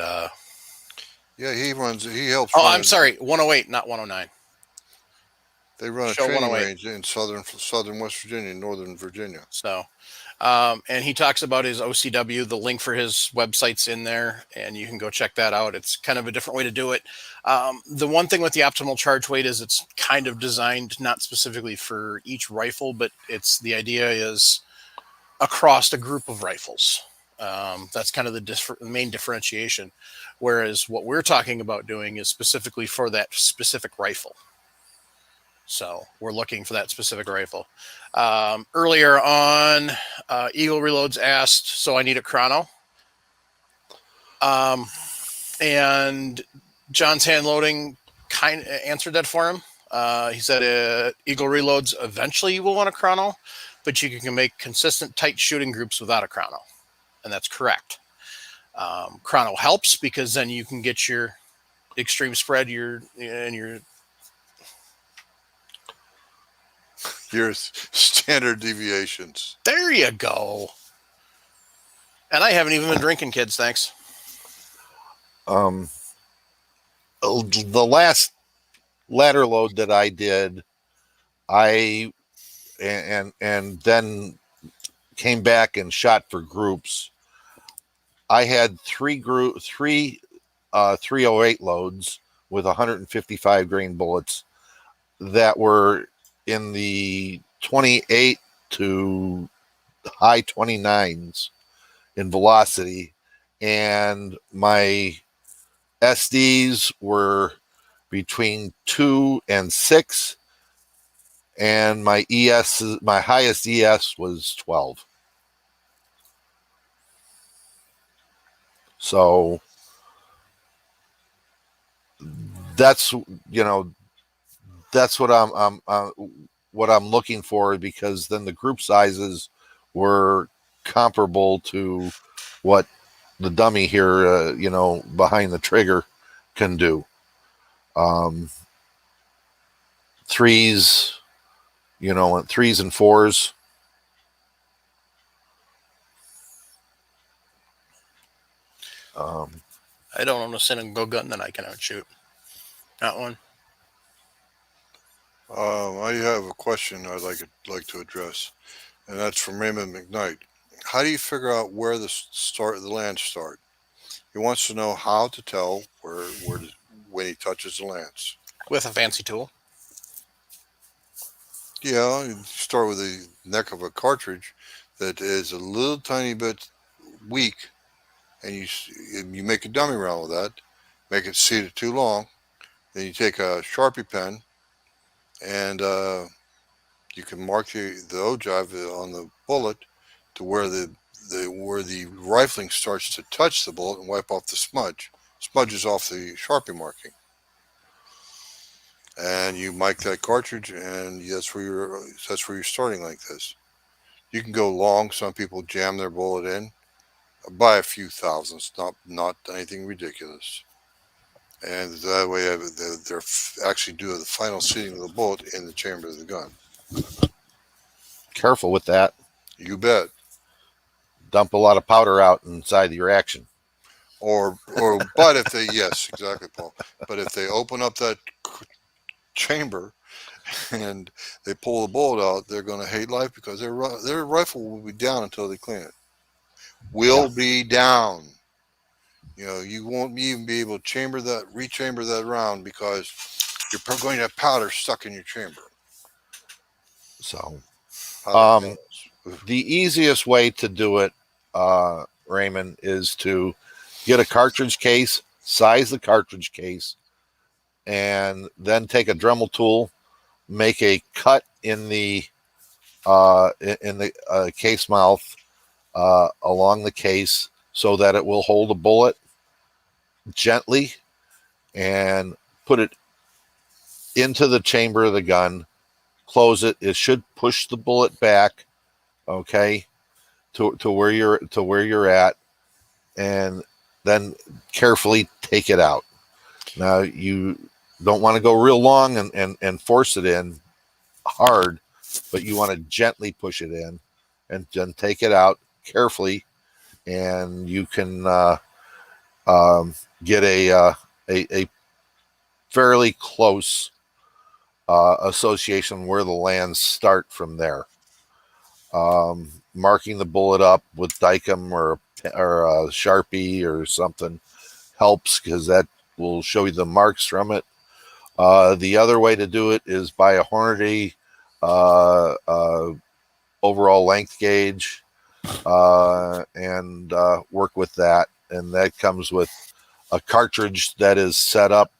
yeah, he helps. Oh, I'm sorry, 108, not 109. They run a Show training 108. range in southern West Virginia, northern Virginia. So, and he talks about his OCW. The link for his website's in there, and you can go check that out. It's kind of a different way to do it. The one thing with the optimal charge weight is it's kind of designed not specifically for each rifle, but the idea is across a group of rifles. That's kind of the main differentiation. Whereas what we're talking about doing is specifically for that specific rifle. So we're looking for that specific rifle. Earlier on, Eagle Reloads asked, so I need a chrono. And John's Hand Loading kind of answered that for him. He said, Eagle Reloads, eventually you will want a chrono, but you can make consistent, tight shooting groups without a chrono. And that's correct. Chrono helps because then you can get your extreme spread, your standard deviations. There you go. And I haven't even been drinking, kids. Thanks. The last ladder load that I did, and then came back and shot for groups. I had three 308 loads with 155 grain bullets that were in the 28 to high 29s in velocity, and my SDs were between 2 and 6, and my highest ES was 12. So that's what I'm looking for, because then the group sizes were comparable to what the dummy here, behind the trigger can do. Threes, threes and fours. I don't own a single gun that I can outshoot. Not one. I have a question I'd like to address, and that's from Raymond McKnight. How do you figure out where the lands start? He wants to know how to tell when he touches the lands. With a fancy tool. Yeah, you start with the neck of a cartridge that is a little tiny bit weak, and you make a dummy round with that, make it seated too long. Then you take a Sharpie pen, and you can mark the ogive on the bullet to where the rifling starts to touch the bullet and wipe off the smudge. Smudges off the Sharpie marking. And you mic that cartridge, and that's where you're starting like this. You can go long. Some people jam their bullet in by a few thousands, not anything ridiculous. And that way they're actually doing the final seating of the bullet in the chamber of the gun. Careful with that. You bet. Dump a lot of powder out inside your action. But if they, yes, exactly, Paul. But if they open up that chamber and they pull the bullet out, they're going to hate life because their rifle will be down until they clean it. Will be down. You won't even be able to rechamber that round because you're going to have powder stuck in your chamber. So, Powder the easiest way to do it, Raymond, is to get a cartridge case, size the cartridge case, and then take a Dremel tool, make a cut in the case mouth along the case so that it will hold a bullet gently, and put it into the chamber of the gun. Close it. It should push the bullet back, okay, to where you're at, and then carefully take it out. Now you don't want to go real long and force it in hard, but you want to gently push it in and then take it out carefully, and you can get a fairly close association where the lands start from there. Marking the bullet up with Dykem or a Sharpie or something helps, because that will show you the marks from it. The other way to do it is buy a Hornady overall length gauge and work with that. And that comes with a cartridge that is set up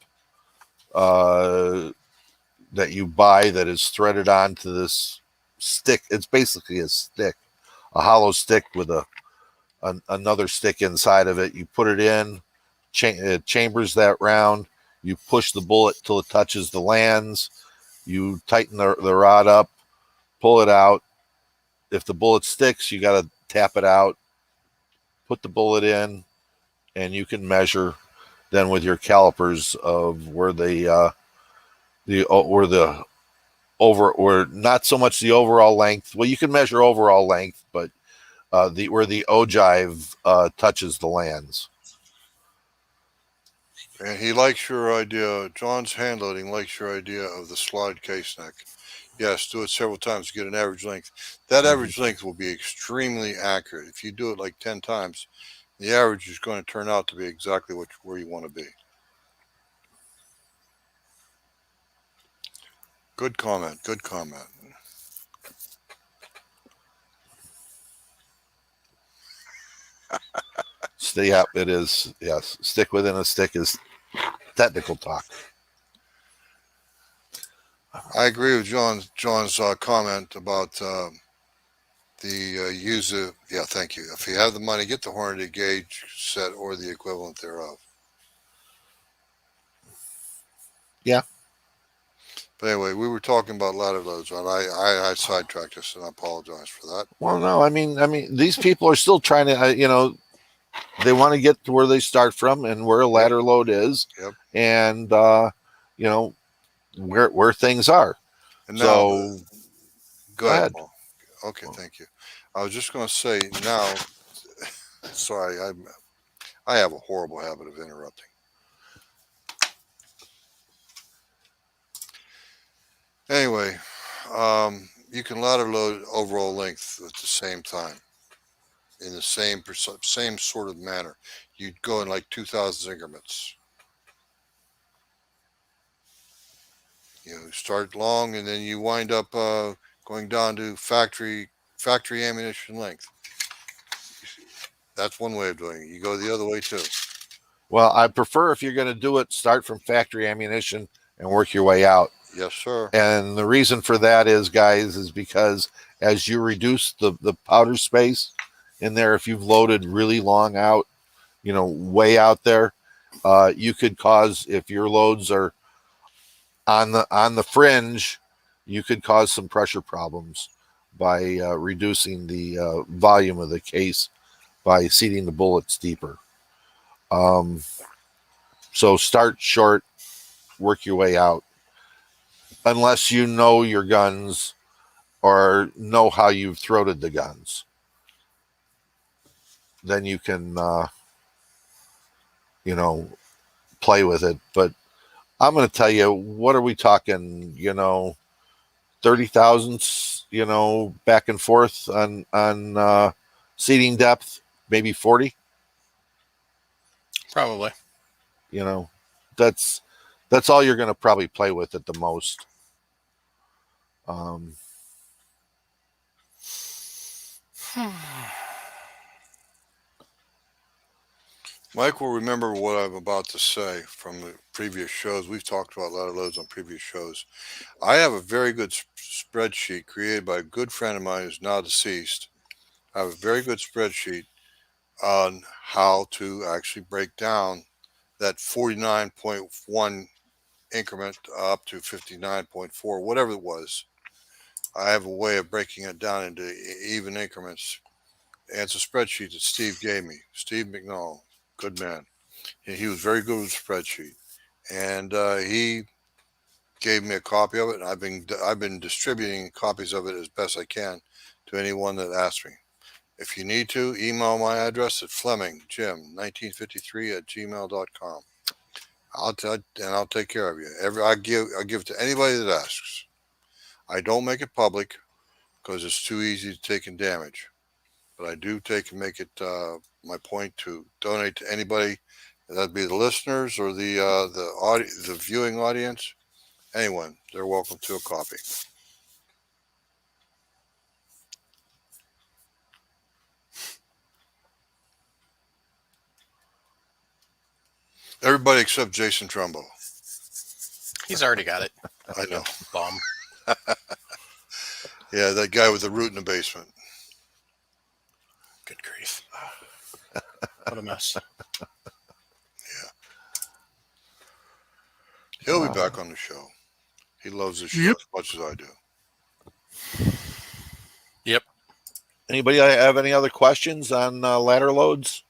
that you buy that is threaded onto this stick. It's basically a stick, a hollow stick with another stick inside of it. You put it in, it chambers that round. You push the bullet till it touches the lands. You tighten the rod up, pull it out. If the bullet sticks, you got to tap it out, put the bullet in, and you can measure then with your calipers of where or not so much the overall length. Well, you can measure overall length, but where the ogive touches the lands. And he likes your idea. John's hand loading likes your idea of the slide case neck. Yes, do it several times to get an average length. That average length will be extremely accurate. If you do it like 10 times, the average is going to turn out to be exactly where you want to be. Good comment. Good comment. Yeah, it is. Yes, stick within a stick is technical talk. I agree with John's comment about the user. Yeah, thank you. If you have the money, get the Hornady gauge set or the equivalent thereof. Yeah. But anyway, we were talking about ladder loads, and I sidetracked us, and I apologize for that. Well, no, I mean, these people are still trying to, they want to get to where they start from and where a ladder load is, Yep. and where things are. And now, So go go ahead, ahead. Paul. Okay, thank you. I was just going to say now. Sorry, I have a horrible habit of interrupting. Anyway, you can ladder load overall length at the same time in the same sort of manner. You'd go in like 2,000 increments. Start long and then you wind up going down to factory ammunition length. That's one way of doing it. You go the other way too. Well, I prefer if you're going to do it, start from factory ammunition and work your way out. Yes, sir. And the reason for that is, guys, is because as you reduce the powder space in there, if you've loaded really long out, way out there, you could cause, if your loads are on the fringe, you could cause some pressure problems by reducing the volume of the case by seating the bullets deeper. So start short, work your way out. Unless you know your guns or know how you've throated the guns, then you can, play with it. But I'm going to tell you, what are we talking? 30 thousandths, back and forth on seating depth, maybe 40. Probably. That's all you're going to probably play with at the most. Mike will remember what I'm about to say from the previous shows. We've talked about ladder loads on previous shows. I have a very good spreadsheet created by a good friend of mine who's now deceased. I have a very good spreadsheet on how to actually break down that 49.1 increment up to 59.4, whatever it was. I have a way of breaking it down into even increments. And it's a spreadsheet that Steve gave me. Steve McNall, good man. He was very good with spreadsheet, and he gave me a copy of it. And I've been distributing copies of it as best I can to anyone that asks me. If you need to, email my address at FlemingJim1953@gmail.com. I'll take care of you. I give it to anybody that asks. I don't make it public because it's too easy to take and damage. But I do take and make it my point to donate to anybody. That'd be the listeners or the viewing audience. Anyone, they're welcome to a copy. Everybody except Jason Trumbo. He's already got it. I know. Bum. Yeah, that guy with the root in the basement. Good grief. What a mess. He'll be back on the show. He loves this show as much as I do. Yep. Anybody have any other questions on ladder loads?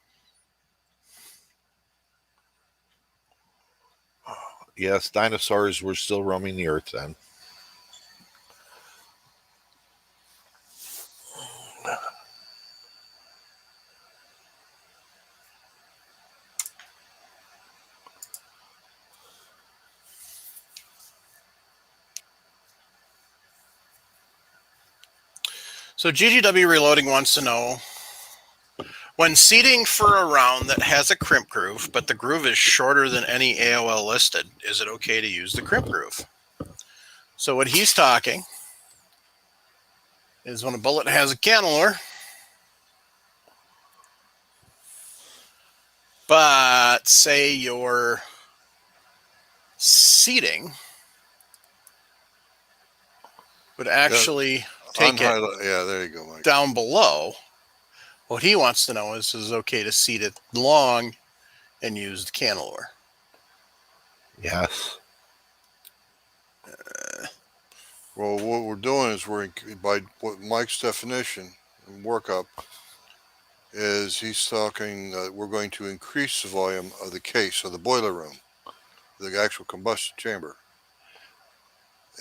Yes, dinosaurs were still roaming the earth then. So GGW Reloading wants to know, when seating for a round that has a crimp groove, but the groove is shorter than any AOL listed, is it okay to use the crimp groove? So what he's talking is when a bullet has a cannular, but say your seating would actually take it there you go, Mike. down below. What he wants to know is it okay to seat it long and use the cannular? Yes. Well, what we're doing is by what Mike's definition and workup is he's talking. We're going to increase the volume of the case of the boiler room, the actual combustion chamber,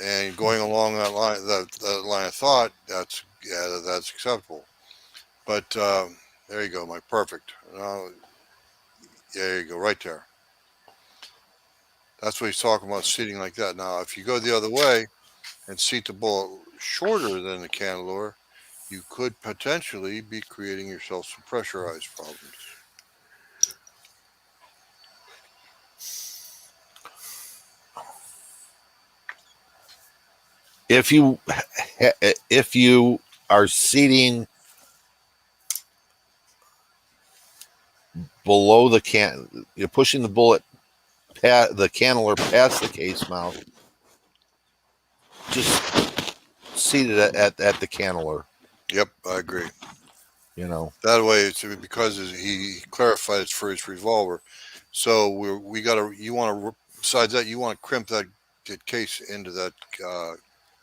and going along that line of thought, that's acceptable. But there you go, Mike. Perfect. Now, there you go, right there. That's what he's talking about, seating like that. Now, if you go the other way and seat the bullet shorter than the cantilever, you could potentially be creating yourself some pressurized problems. If you if you are seating below the you're pushing the bullet the cantilever past the case mouth, just seat it at the cantilever. Yep, I agree. That way, it's because he clarified it's for his revolver. So we got to. You want to besides that, you want to crimp that case into that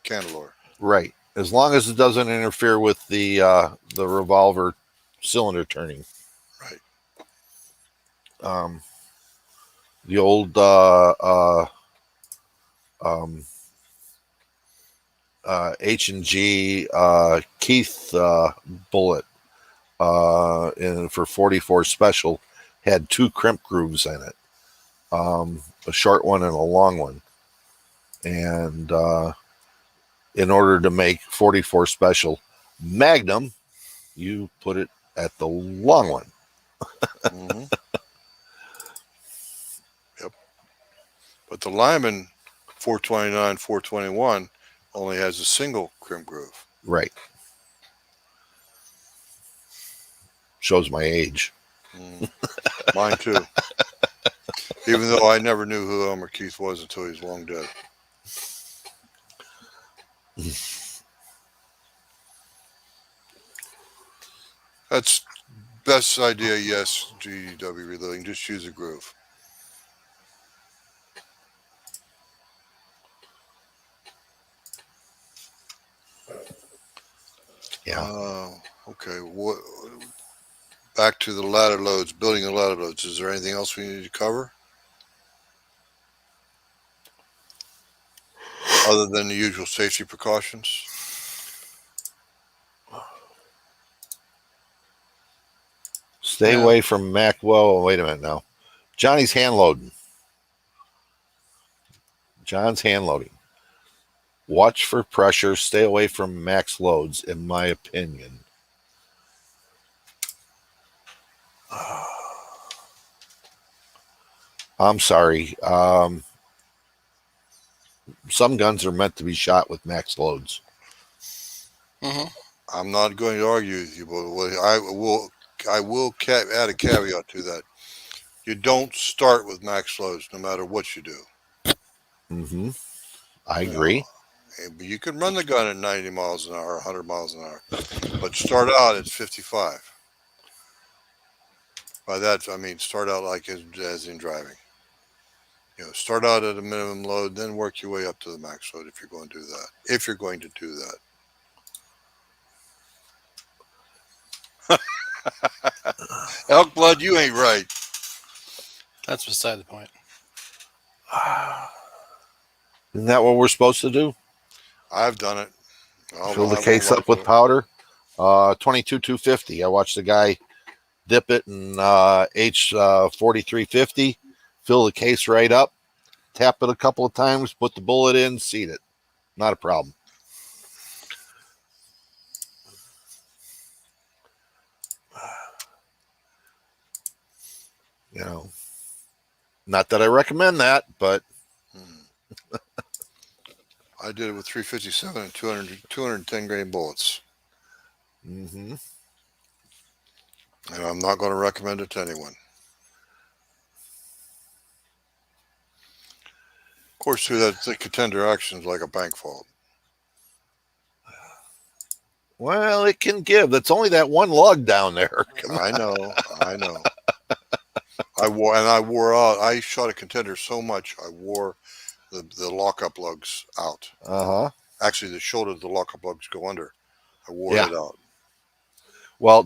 cantilever. Right. As long as it doesn't interfere with the revolver cylinder turning. Right. The old H&G Keith bullet for 44 special had 2 crimp grooves in it, a short one and a long one, and in order to make 44 special magnum, you put it at the long one. Mm-hmm. Yep. But the Lyman 429, 421 only has a single crimp groove. Right. Shows my age. Mine too. Even though I never knew who Elmer Keith was until he was long dead. That's best idea, yes, GW Reloading. Just use a groove. Yeah. Okay. Back to the ladder loads, building the ladder loads. Is there anything else we need to cover? Other than the usual safety precautions? Stay away from Mac. Whoa, wait a minute now. Johnny's hand loading. John's hand loading. Watch for pressure. Stay away from max loads, in my opinion. I'm sorry. Some guns are meant to be shot with max loads. Mm-hmm. I'm not going to argue with you, but I will add a caveat to that. You don't start with max loads no matter what you do. Mm-hmm. I agree. You can run the gun at 90 miles an hour, 100 miles an hour, but start out at 55. By that, I mean start out like as in driving. Start out at a minimum load, then work your way up to the max load if you're going to do that. If you're going to do that. Elk blood, you ain't right. That's beside the point. Isn't that what we're supposed to do? I've done it. Fill the case up with powder. 22-250. I watched the guy dip it in H4350. Fill the case right up. Tap it a couple of times. Put the bullet in. Seat it. Not a problem. Not that I recommend that, but I did it with 357 and 210 grain bullets. Mm-hmm. And I'm not going to recommend it to anyone. Of course, too, the contender action is like a bank vault. Well, it can give. That's only that one lug down there. I know. I wore out. I shot a contender so much. I wore the lockup lugs out. Uh-huh. Actually, the shoulder of the lockup lugs go under. I wore Yeah. it out. Well,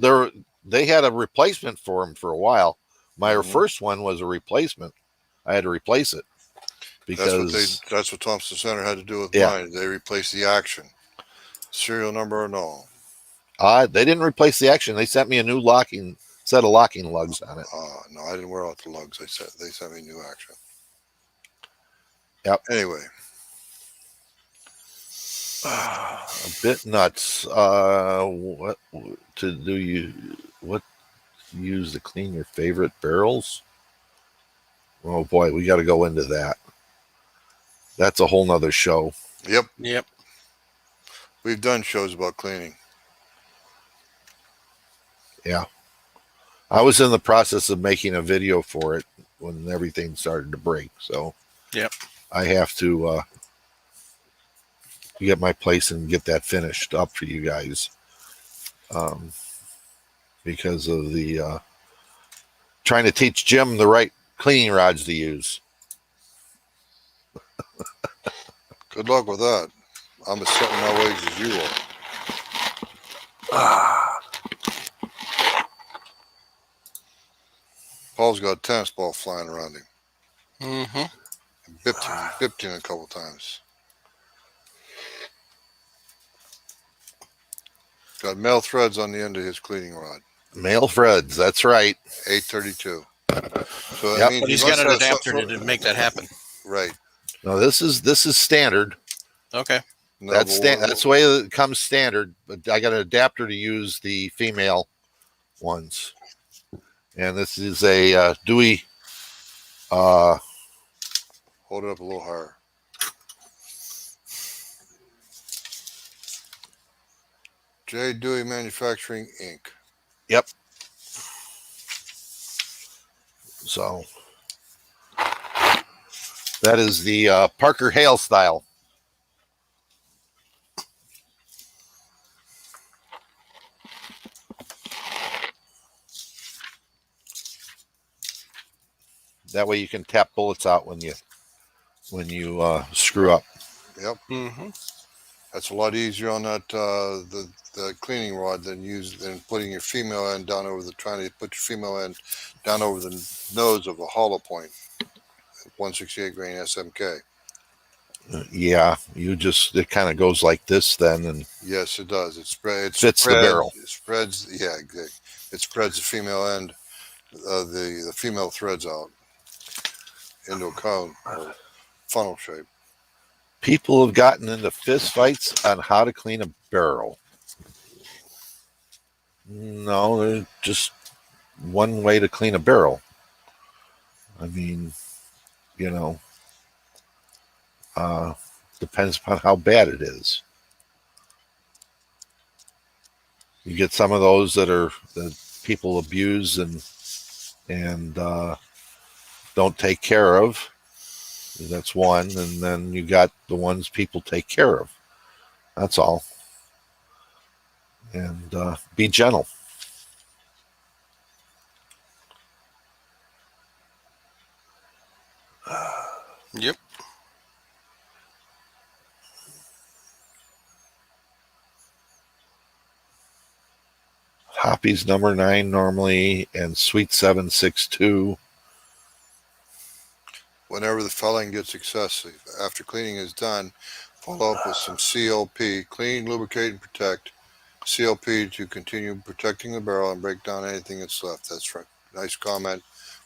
they had a replacement for them for a while. My Mhm. first one was a replacement. I had to replace it because That's what Thompson Center had to do with Yeah. mine. They replaced the action. Serial number and all. they didn't replace the action. They sent me a new set of locking lugs on it. No, I didn't wear out the lugs. They sent me new action. Yep. Anyway, A bit nuts. What to do you what use to clean your favorite barrels? Oh boy, we got to go into that. That's a whole nother show. yep, Yep. we've done shows about cleaning. Yeah. I was in the process of making a video for it when everything started to break. So Yep. I have to get my place and get that finished up for you guys. Because of the trying to teach Jim the right cleaning rods to use. Good luck with that. I'm as set in my ways as you are. Paul's got a tennis ball flying around him. Mm-hmm. Bipped him a couple times. Got male threads on the end of his cleaning rod. Male threads, that's right. 832. So Yep. I mean, But he's he got must an have adapter to make that happen. Right. No, this is standard. Okay. No, That's but that's the way it comes standard. But I got an adapter to use the female ones, and this is a Dewey. hold it up a little higher. J. Dewey Manufacturing Inc. Yep. So that is the Parker Hale style. That way you can tap bullets out when you screw up. Yep. Mm-hmm. That's a lot easier on that the cleaning rod than putting your female end down over trying to put your female end down over the nose of a hollow point 168 grain SMK. Yeah, it kind of goes like this then, and Yes, it does. It fits the barrel. It spreads. Yeah, it spreads the female end, the female threads out into a cone or funnel shape. People have gotten into fist fights on how to clean a barrel. No, there's just one way to clean a barrel. I mean, depends upon how bad it is. You get some of those that people abuse and don't take care of. That's one, and then you got the ones people take care of. That's all. And be gentle. Yep. Hoppy's number 9 normally, and Sweet 762. Whenever the felling gets excessive, after cleaning is done, follow up with some CLP, clean, lubricate, and protect. CLP to continue protecting the barrel and break down anything that's left. That's right. Nice comment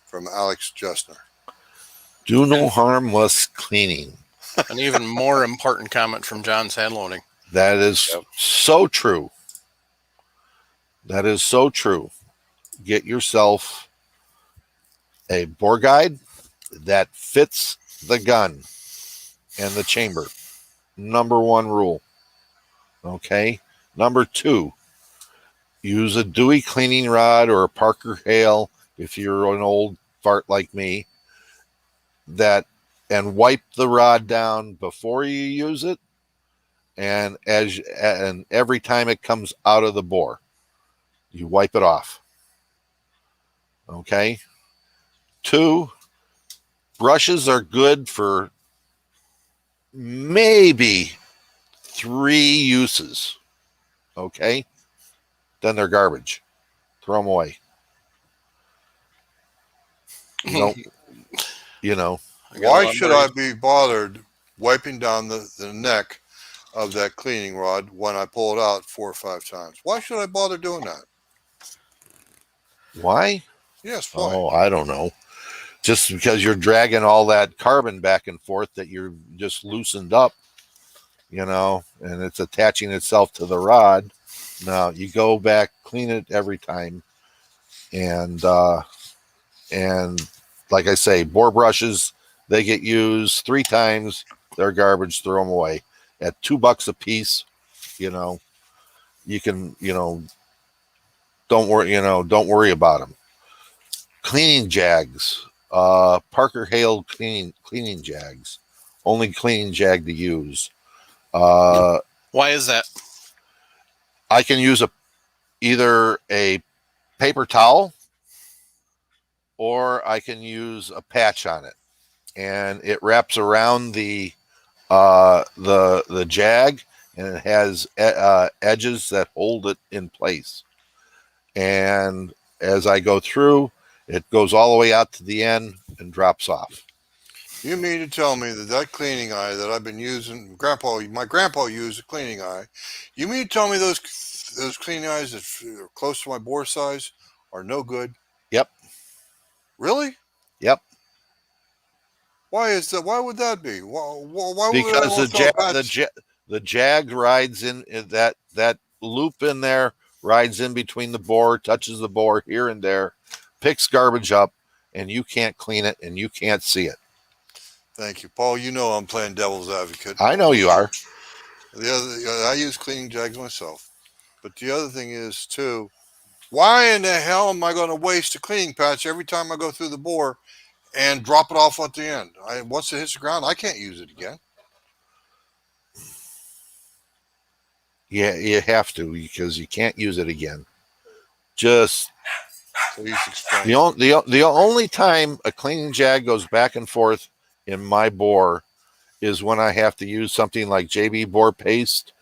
from Alex Justner. Do no harm less cleaning. An even more important comment from John Sadloning. That is so true. That is so true. Get yourself a bore guide that fits the gun and the chamber. Number 1 rule. Okay. Number 2, use a Dewey cleaning rod or a Parker Hale if you're an old fart like me, and wipe the rod down before you use it, and every time it comes out of the bore, you wipe it off. Okay. 2, brushes are good for maybe 3 uses. Okay, then they're garbage. Throw them away. You don't, you know. Why should I be bothered wiping down the neck of that cleaning rod when I pull it out 4 or 5 times? Why should I bother doing that? Why? Yes, why? Oh, I don't know. Just because you're dragging all that carbon back and forth that you're just loosened up, and it's attaching itself to the rod. Now you go back, clean it every time, and like I say, bore brushes, they get used 3 times. They're garbage. Throw them away. At $2 a piece, you can, don't worry about them. Cleaning jags, Parker Hale cleaning jags, only cleaning jag to use. Why is that? I can use either a paper towel or I can use a patch on it, and it wraps around the jag, and it has edges that hold it in place. And as I go through, it goes all the way out to the end and drops off. You mean to tell me that cleaning eye that I've been using, my grandpa used a cleaning eye. You mean to tell me those cleaning eyes that are close to my bore size are no good? Yep. Really? Yep. Why is that? Why would that be? Why because would the jag rides in that loop in there, rides in between the bore, touches the bore here and there, picks garbage up, and you can't clean it and you can't see it. Thank you, Paul. You know I'm playing devil's advocate. I know you are. I use cleaning jags myself, but the other thing is too. Why in the hell am I going to waste a cleaning patch every time I go through the bore and drop it off at the end? Once it hits the ground, I can't use it again. Yeah, you have to, because you can't use it again. Just Please explain. the only time a cleaning jag goes back and forth in my bore is when I have to use something like JB bore paste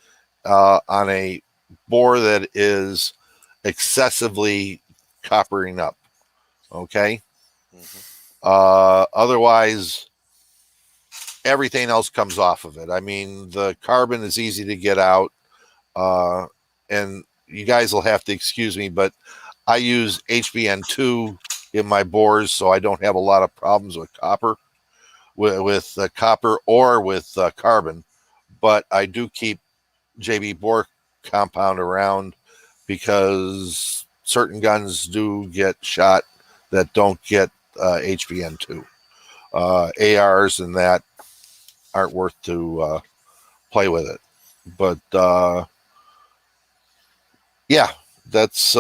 on a bore that is excessively coppering up. Okay. Otherwise, everything else comes off of it. I mean, the carbon is easy to get out. And you guys will have to excuse me, but I use HBN2 in my bores, so I don't have a lot of problems with copper, with copper or with carbon. But I do keep JB bore compound around because certain guns do get shot that don't get HBN2. ARs and that aren't worth to play with it. But yeah, that's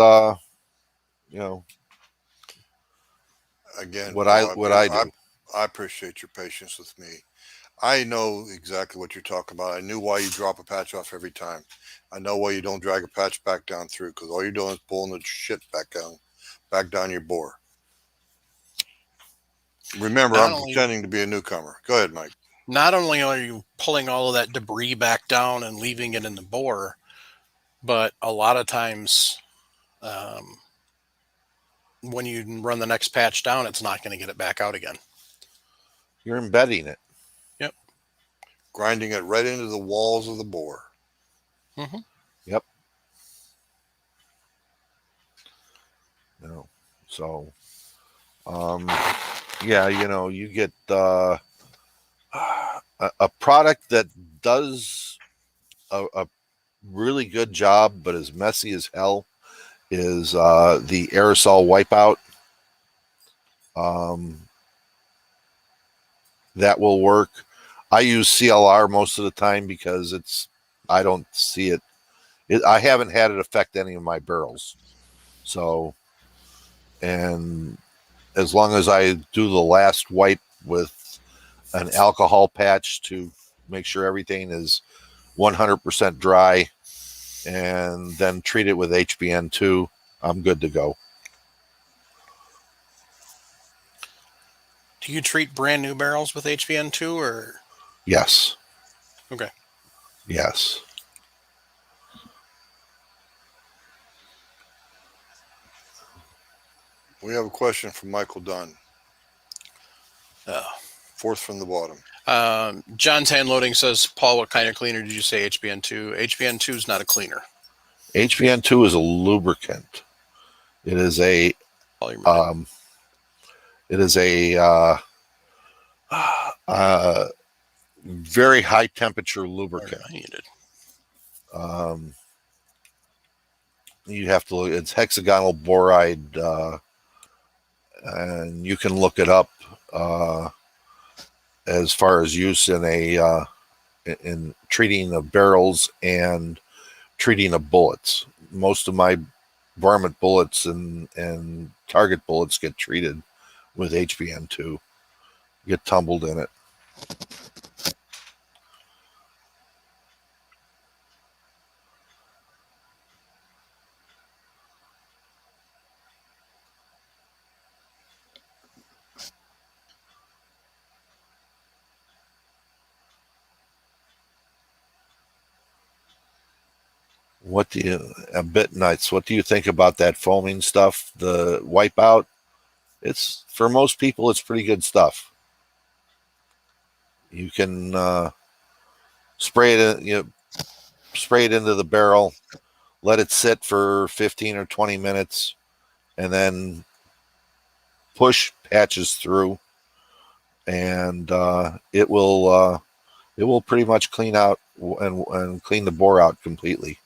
Again, what Paul, I do. I appreciate your patience with me. I know exactly what you're talking about. I knew why you drop a patch off every time. I know why you don't drag a patch back down through, because all you're doing is pulling the shit back down your bore. Remember, I'm pretending to be a newcomer. Go ahead, Mike. Not only are you pulling all of that debris back down and leaving it in the bore, but a lot of times when you run the next patch down, it's not going to get it back out again. You're embedding it. Yep. Grinding it right into the walls of the bore. Mm-hmm. Yep. No. So, yeah, you get a product that does a really good job, but is messy as hell, is the aerosol wipeout. That will work. I use CLR most of the time because I don't see it. I haven't had it affect any of my barrels. So, and as long as I do the last wipe with an alcohol patch to make sure everything is 100% dry, and then treat it with HBN2, I'm good to go. Do you treat brand new barrels with HBN2 or? Yes. Okay. Yes. We have a question from Michael Dunn. Fourth from the bottom. John Tan Loading says, Paul, what kind of cleaner did you say HBN2? HBN2 is not a cleaner. HBN2 is a lubricant. It is a it is a very high temperature lubricant. You have to look. It's hexagonal boride, and you can look it up as far as use in in treating the barrels and treating of bullets. Most of my varmint bullets and target bullets get treated with HBN2. Get tumbled in it. What do you, a bit nuts? What do you think about that foaming stuff? The Wipeout? It's, for most people, it's pretty good stuff. You can spray it, spray it into the barrel, let it sit for 15 or 20 minutes, and then push patches through, and it will pretty much clean out and clean the bore out completely.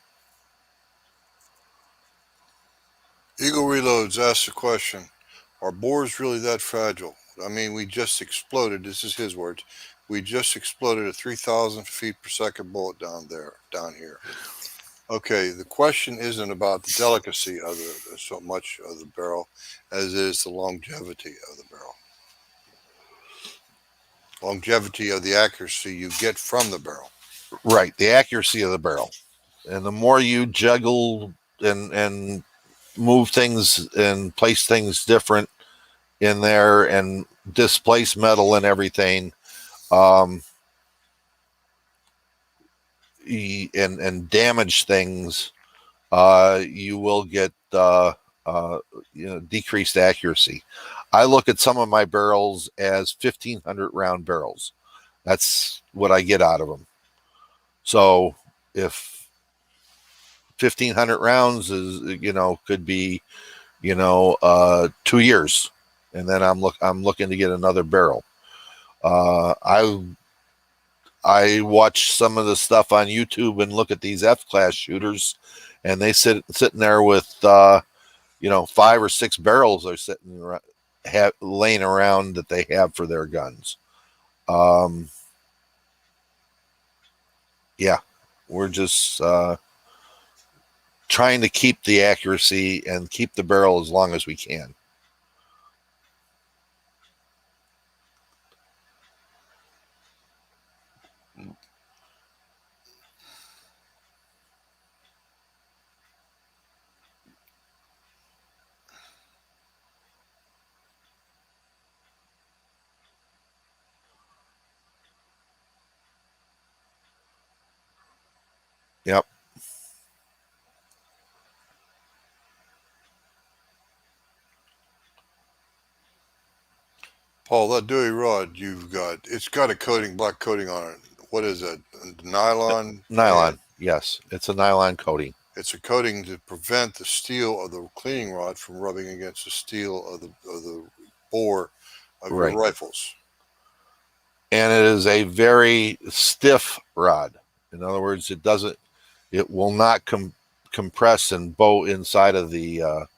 Eagle Reloads asks a question. Are bores really that fragile? I mean, we just exploded. This is his words. We just exploded a 3,000 feet per second bullet down here. Okay, the question isn't about the delicacy of so much of the barrel as it is the longevity of the barrel. Longevity of the accuracy you get from the barrel. Right, the accuracy of the barrel. And the more you juggle and move things and place things different in there and displace metal and everything, and damage things, you will get decreased accuracy. I look at some of my barrels as 1,500 round barrels. That's what I get out of them. So if 1,500 rounds is, could be, 2 years, and then I'm looking to get another barrel. I watch some of the stuff on YouTube and look at these F-class shooters, and they sitting there with 5 or 6 barrels are sitting laying around that they have for their guns. Yeah, we're just trying to keep the accuracy and keep the barrel as long as we can. Yep. Paul, that Dewey rod you've got, it's got a black coating on it. What is it? Nylon? Nylon. Yes, it's a nylon coating. It's a coating to prevent the steel of the cleaning rod from rubbing against the steel of the bore of your rifles. And it is a very stiff rod. In other words, it will not compress and bow inside of the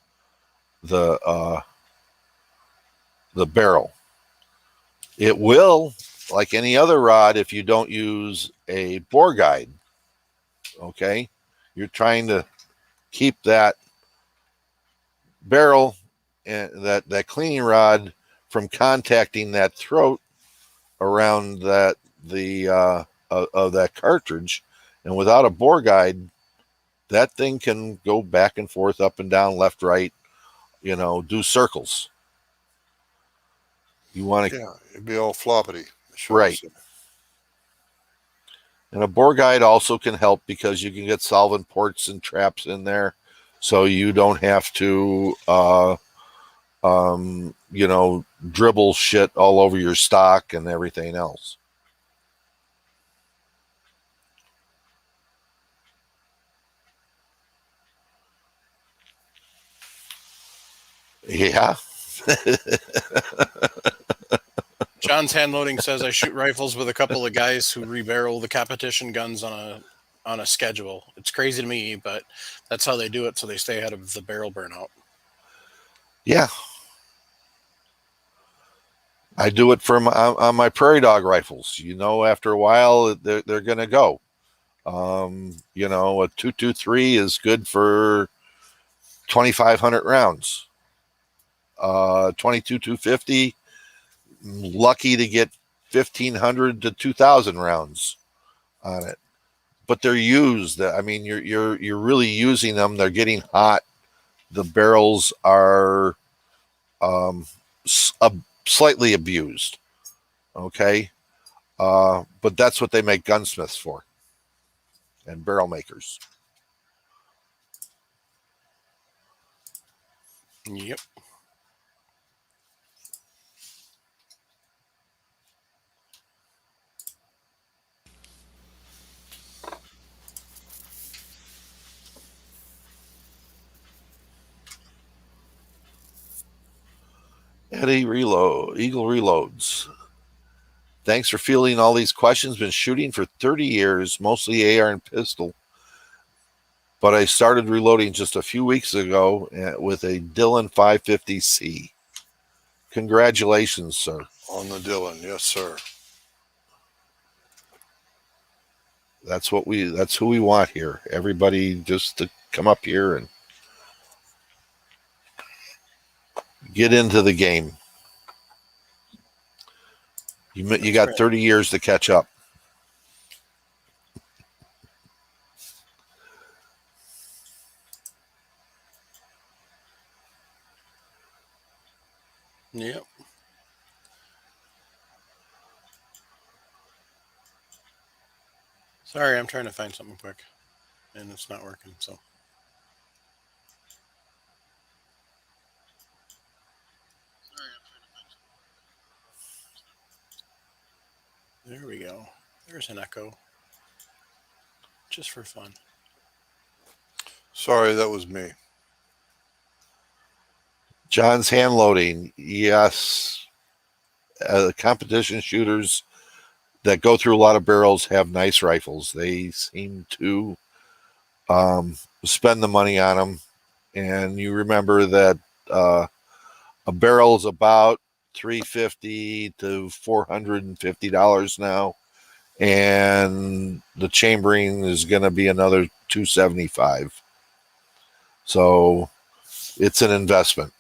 barrel. It will, like any other rod, if you don't use a bore guide. Okay, you're trying to keep that barrel and that cleaning rod from contacting that throat around of that cartridge, and without a bore guide, that thing can go back and forth, up and down, left, right, do circles. You want to, it'd be all floppity, right? And a bore guide also can help because you can get solvent ports and traps in there, so you don't have to, dribble shit all over your stock and everything else. Yeah. John's hand loading says I shoot rifles with a couple of guys who rebarrel the competition guns on a schedule. It's crazy to me, but that's how they do it, so they stay ahead of the barrel burnout. Yeah. I do it on my prairie dog rifles. After a while, they're going to go. A 223 is good for 2,500 rounds. 22 250, lucky to get 1,500 to 2,000 rounds on it. But they're used. I mean, you're really using them. They're getting hot. The barrels are slightly abused. Okay, but that's what they make gunsmiths for and barrel makers. Yep. Eagle Reloads. Thanks for fielding all these questions. Been shooting for 30 years, mostly AR and pistol. But I started reloading just a few weeks ago with a Dillon 550C. Congratulations, sir. On the Dillon, yes, sir. That's who we want here. Everybody just to come up here and get into the game. You got 30 years to catch up. Yep. Sorry, I'm trying to find something quick, and it's not working, so. There we go. There's an echo. Just for fun. Sorry, that was me. John's hand loading. Yes. Competition shooters that go through a lot of barrels have nice rifles. They seem to spend the money on them. And you remember that a barrel is about $350 to $450 now. And the chambering is going to be another $275. So it's an investment.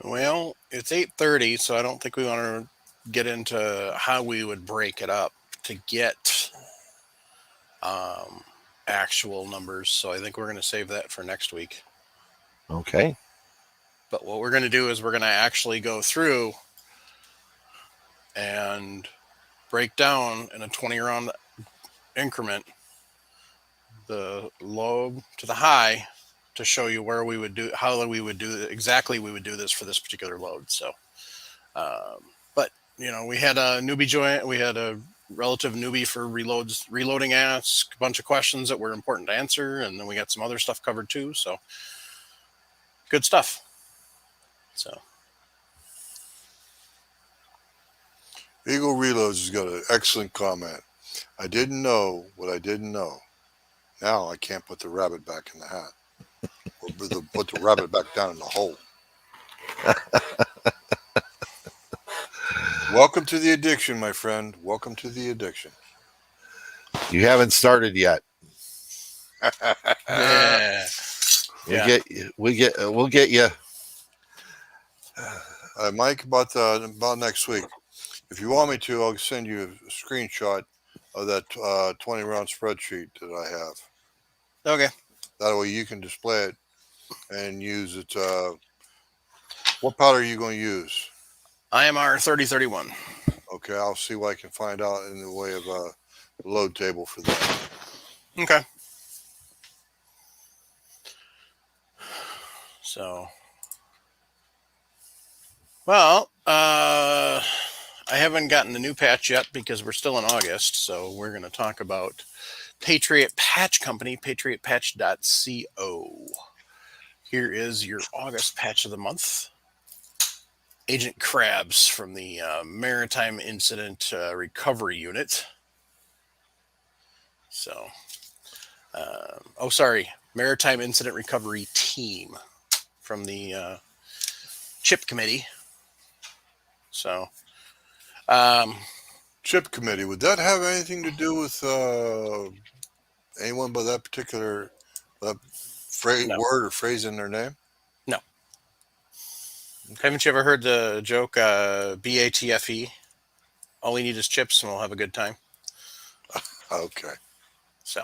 Well, it's 8:30, so I don't think we want to get into how we would break it up to get actual numbers. So I think we're going to save that for next week. Okay. But what we're going to do is we're going to actually go through and break down in a 20 round increment the low to the high to show you where we would do, how we would do exactly we would do this for this particular load. So, but we had a newbie join, we had a relative newbie for reloading ask a bunch of questions that were important to answer, and then we got some other stuff covered too. So good stuff. So Eagle Reloads has got an excellent comment. I didn't know what I didn't know. Now I can't put the rabbit back in the hat. Or put the rabbit back down in the hole. Welcome to the addiction, my friend. Welcome to the addiction. You haven't started yet. yeah. We'll get you. Mike, about next week. If you want me to, I'll send you a screenshot of that 20 round spreadsheet that I have. Okay. That way you can display it and use it. What powder are you going to use? IMR 3031. Okay, I'll see what I can find out in the way of a load table for that. Okay. So, well, I haven't gotten the new patch yet because we're still in August. So we're going to talk about Patriot Patch Company, patriotpatch.co. Here is your August patch of the month. Agent Krabs from the Maritime Incident Recovery Unit. So, Maritime Incident Recovery Team from the CHIP Committee. So, Chip committee, would that have anything to do with anyone by that particular No. word or phrase in their name? No. Haven't you ever heard the joke, BATFE? All we need is chips and we'll have a good time. Okay. So,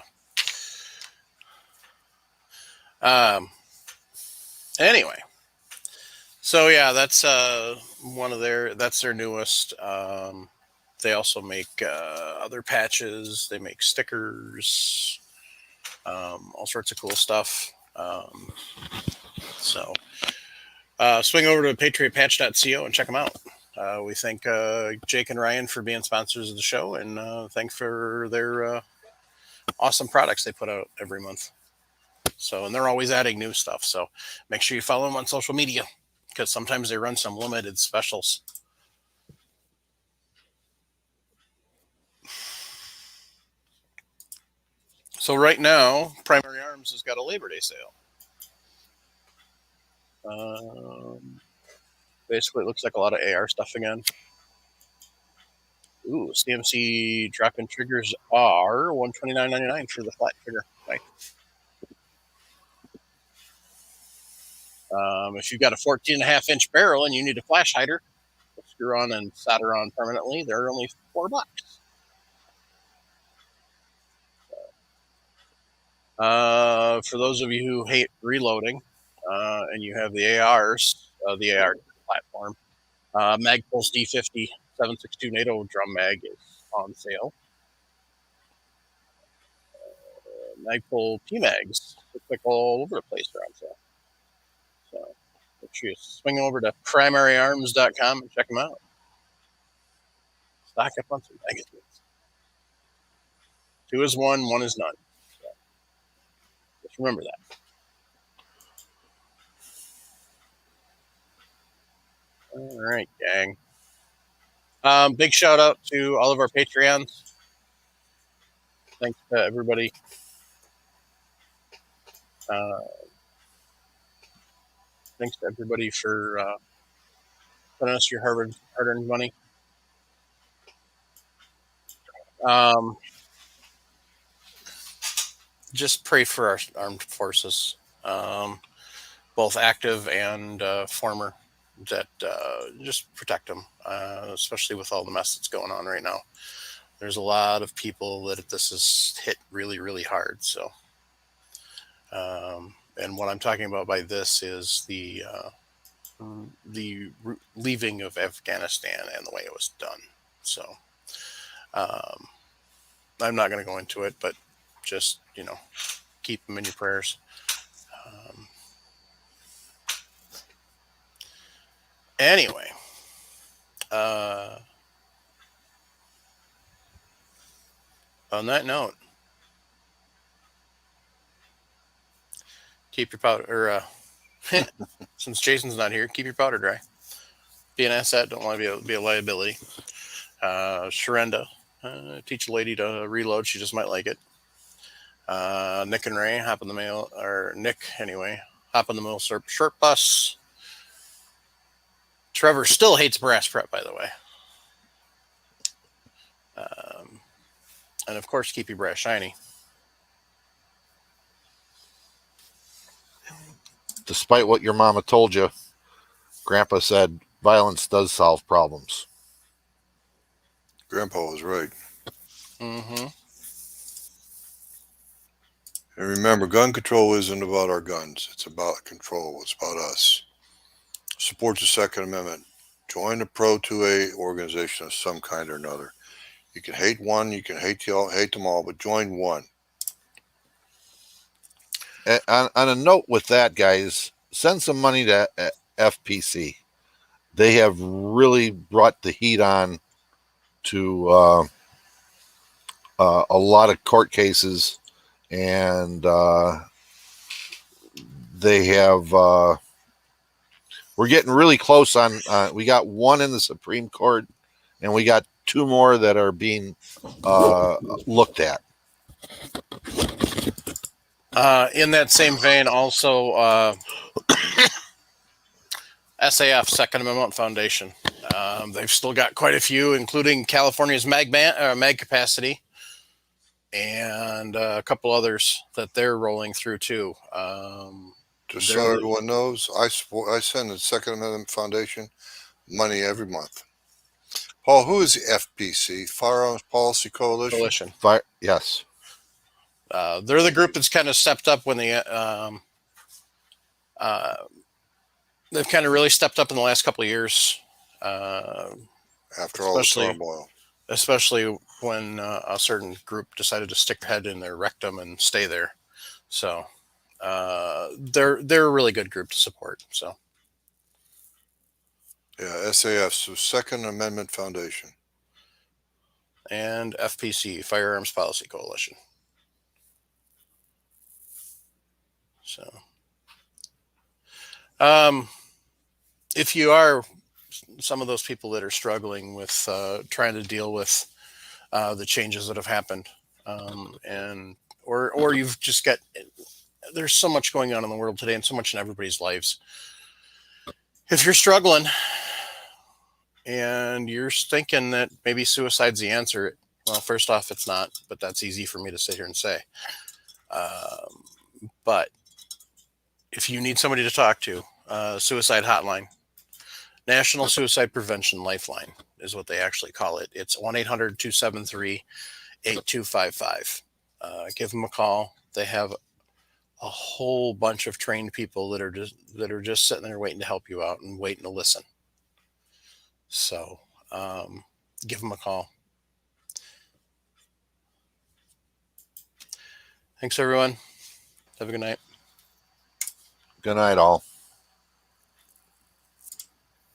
anyway. So yeah, that's that's their newest. They also make other patches. They make stickers, all sorts of cool stuff. So swing over to patriotpatch.co and check them out. We thank Jake and Ryan for being sponsors of the show, and thanks for their awesome products they put out every month. So, and they're always adding new stuff. So make sure you follow them on social media because sometimes they run some limited specials. So right now, Primary Arms has got a Labor Day sale. Basically, it looks like a lot of AR stuff again. Ooh, CMC drop-in triggers are $129.99 for the flat trigger. Right. If you've got a 14.5-inch barrel and you need a flash hider, screw on and solder on permanently, they're only $4. For those of you who hate reloading and you have the ARs, the AR platform, Magpulse D50 7.62 NATO drum mag is on sale. Magpul PMags look like all over the place are on sale. So make sure you swing over to primaryarms.com and check them out. Stock up on some magazines. 2 is 1, 1 is none. So just remember that. All right, gang. Big shout out to all of our Patreons. Thanks to everybody. Thanks to everybody for sending us your hard-earned money. Just pray for our armed forces, both active and former, that just protect them, especially with all the mess that's going on right now. There's a lot of people that this has hit really, really hard. So, and what I'm talking about by this is the leaving of Afghanistan and the way it was done. So, I'm not going to go into it, but just, keep them in your prayers. Anyway, on that note, keep your powder, since Jason's not here, keep your powder dry. Be an asset, don't want to be a liability. Sharenda, teach a lady to reload, she just might like it. Nick and Ray, hop in the mail, or Nick anyway, hop in the mail short bus. Trevor still hates brass prep, by the way. And of course, keep your brass shiny. Despite what your mama told you, Grandpa said violence does solve problems. Grandpa was right. Mm-hmm. And remember, gun control isn't about our guns. It's about control. It's about us. Support the Second Amendment. Join a Pro 2A organization of some kind or another. You can hate one, you can hate them all, but join one. On a note with that, guys, send some money to FPC. They have really brought the heat on to a lot of court cases, and they have. We're getting really close on. We got one in the Supreme Court, and we got two more that are being looked at. In that same vein, also SAF, Second Amendment Foundation. They've still got quite a few, including California's mag capacity and a couple others that they're rolling through too. Just so everyone knows, I send the Second Amendment Foundation money every month. Paul, who is the FPC, Firearms Policy Coalition? Yes. They're the group that's kind of stepped up when they've kind of really stepped up in the last couple of years. After all the turmoil. Especially when a certain group decided to stick their head in their rectum and stay there. So they're a really good group to support. So yeah, SAF, so Second Amendment Foundation. And FPC, Firearms Policy Coalition. So if you are some of those people that are struggling with trying to deal with the changes that have happened, and or you've just got, there's so much going on in the world today and so much in everybody's lives. If you're struggling and you're thinking that maybe suicide's the answer, well, first off, it's not, but that's easy for me to sit here and say. But if you need somebody to talk to, suicide hotline, National Suicide Prevention Lifeline is what they actually call it. It's 1-800-273-8255. Give them a call. They have a whole bunch of trained people that are just sitting there waiting to help you out and waiting to listen. So give them a call. Thanks, everyone. Have a good night. Good night, all.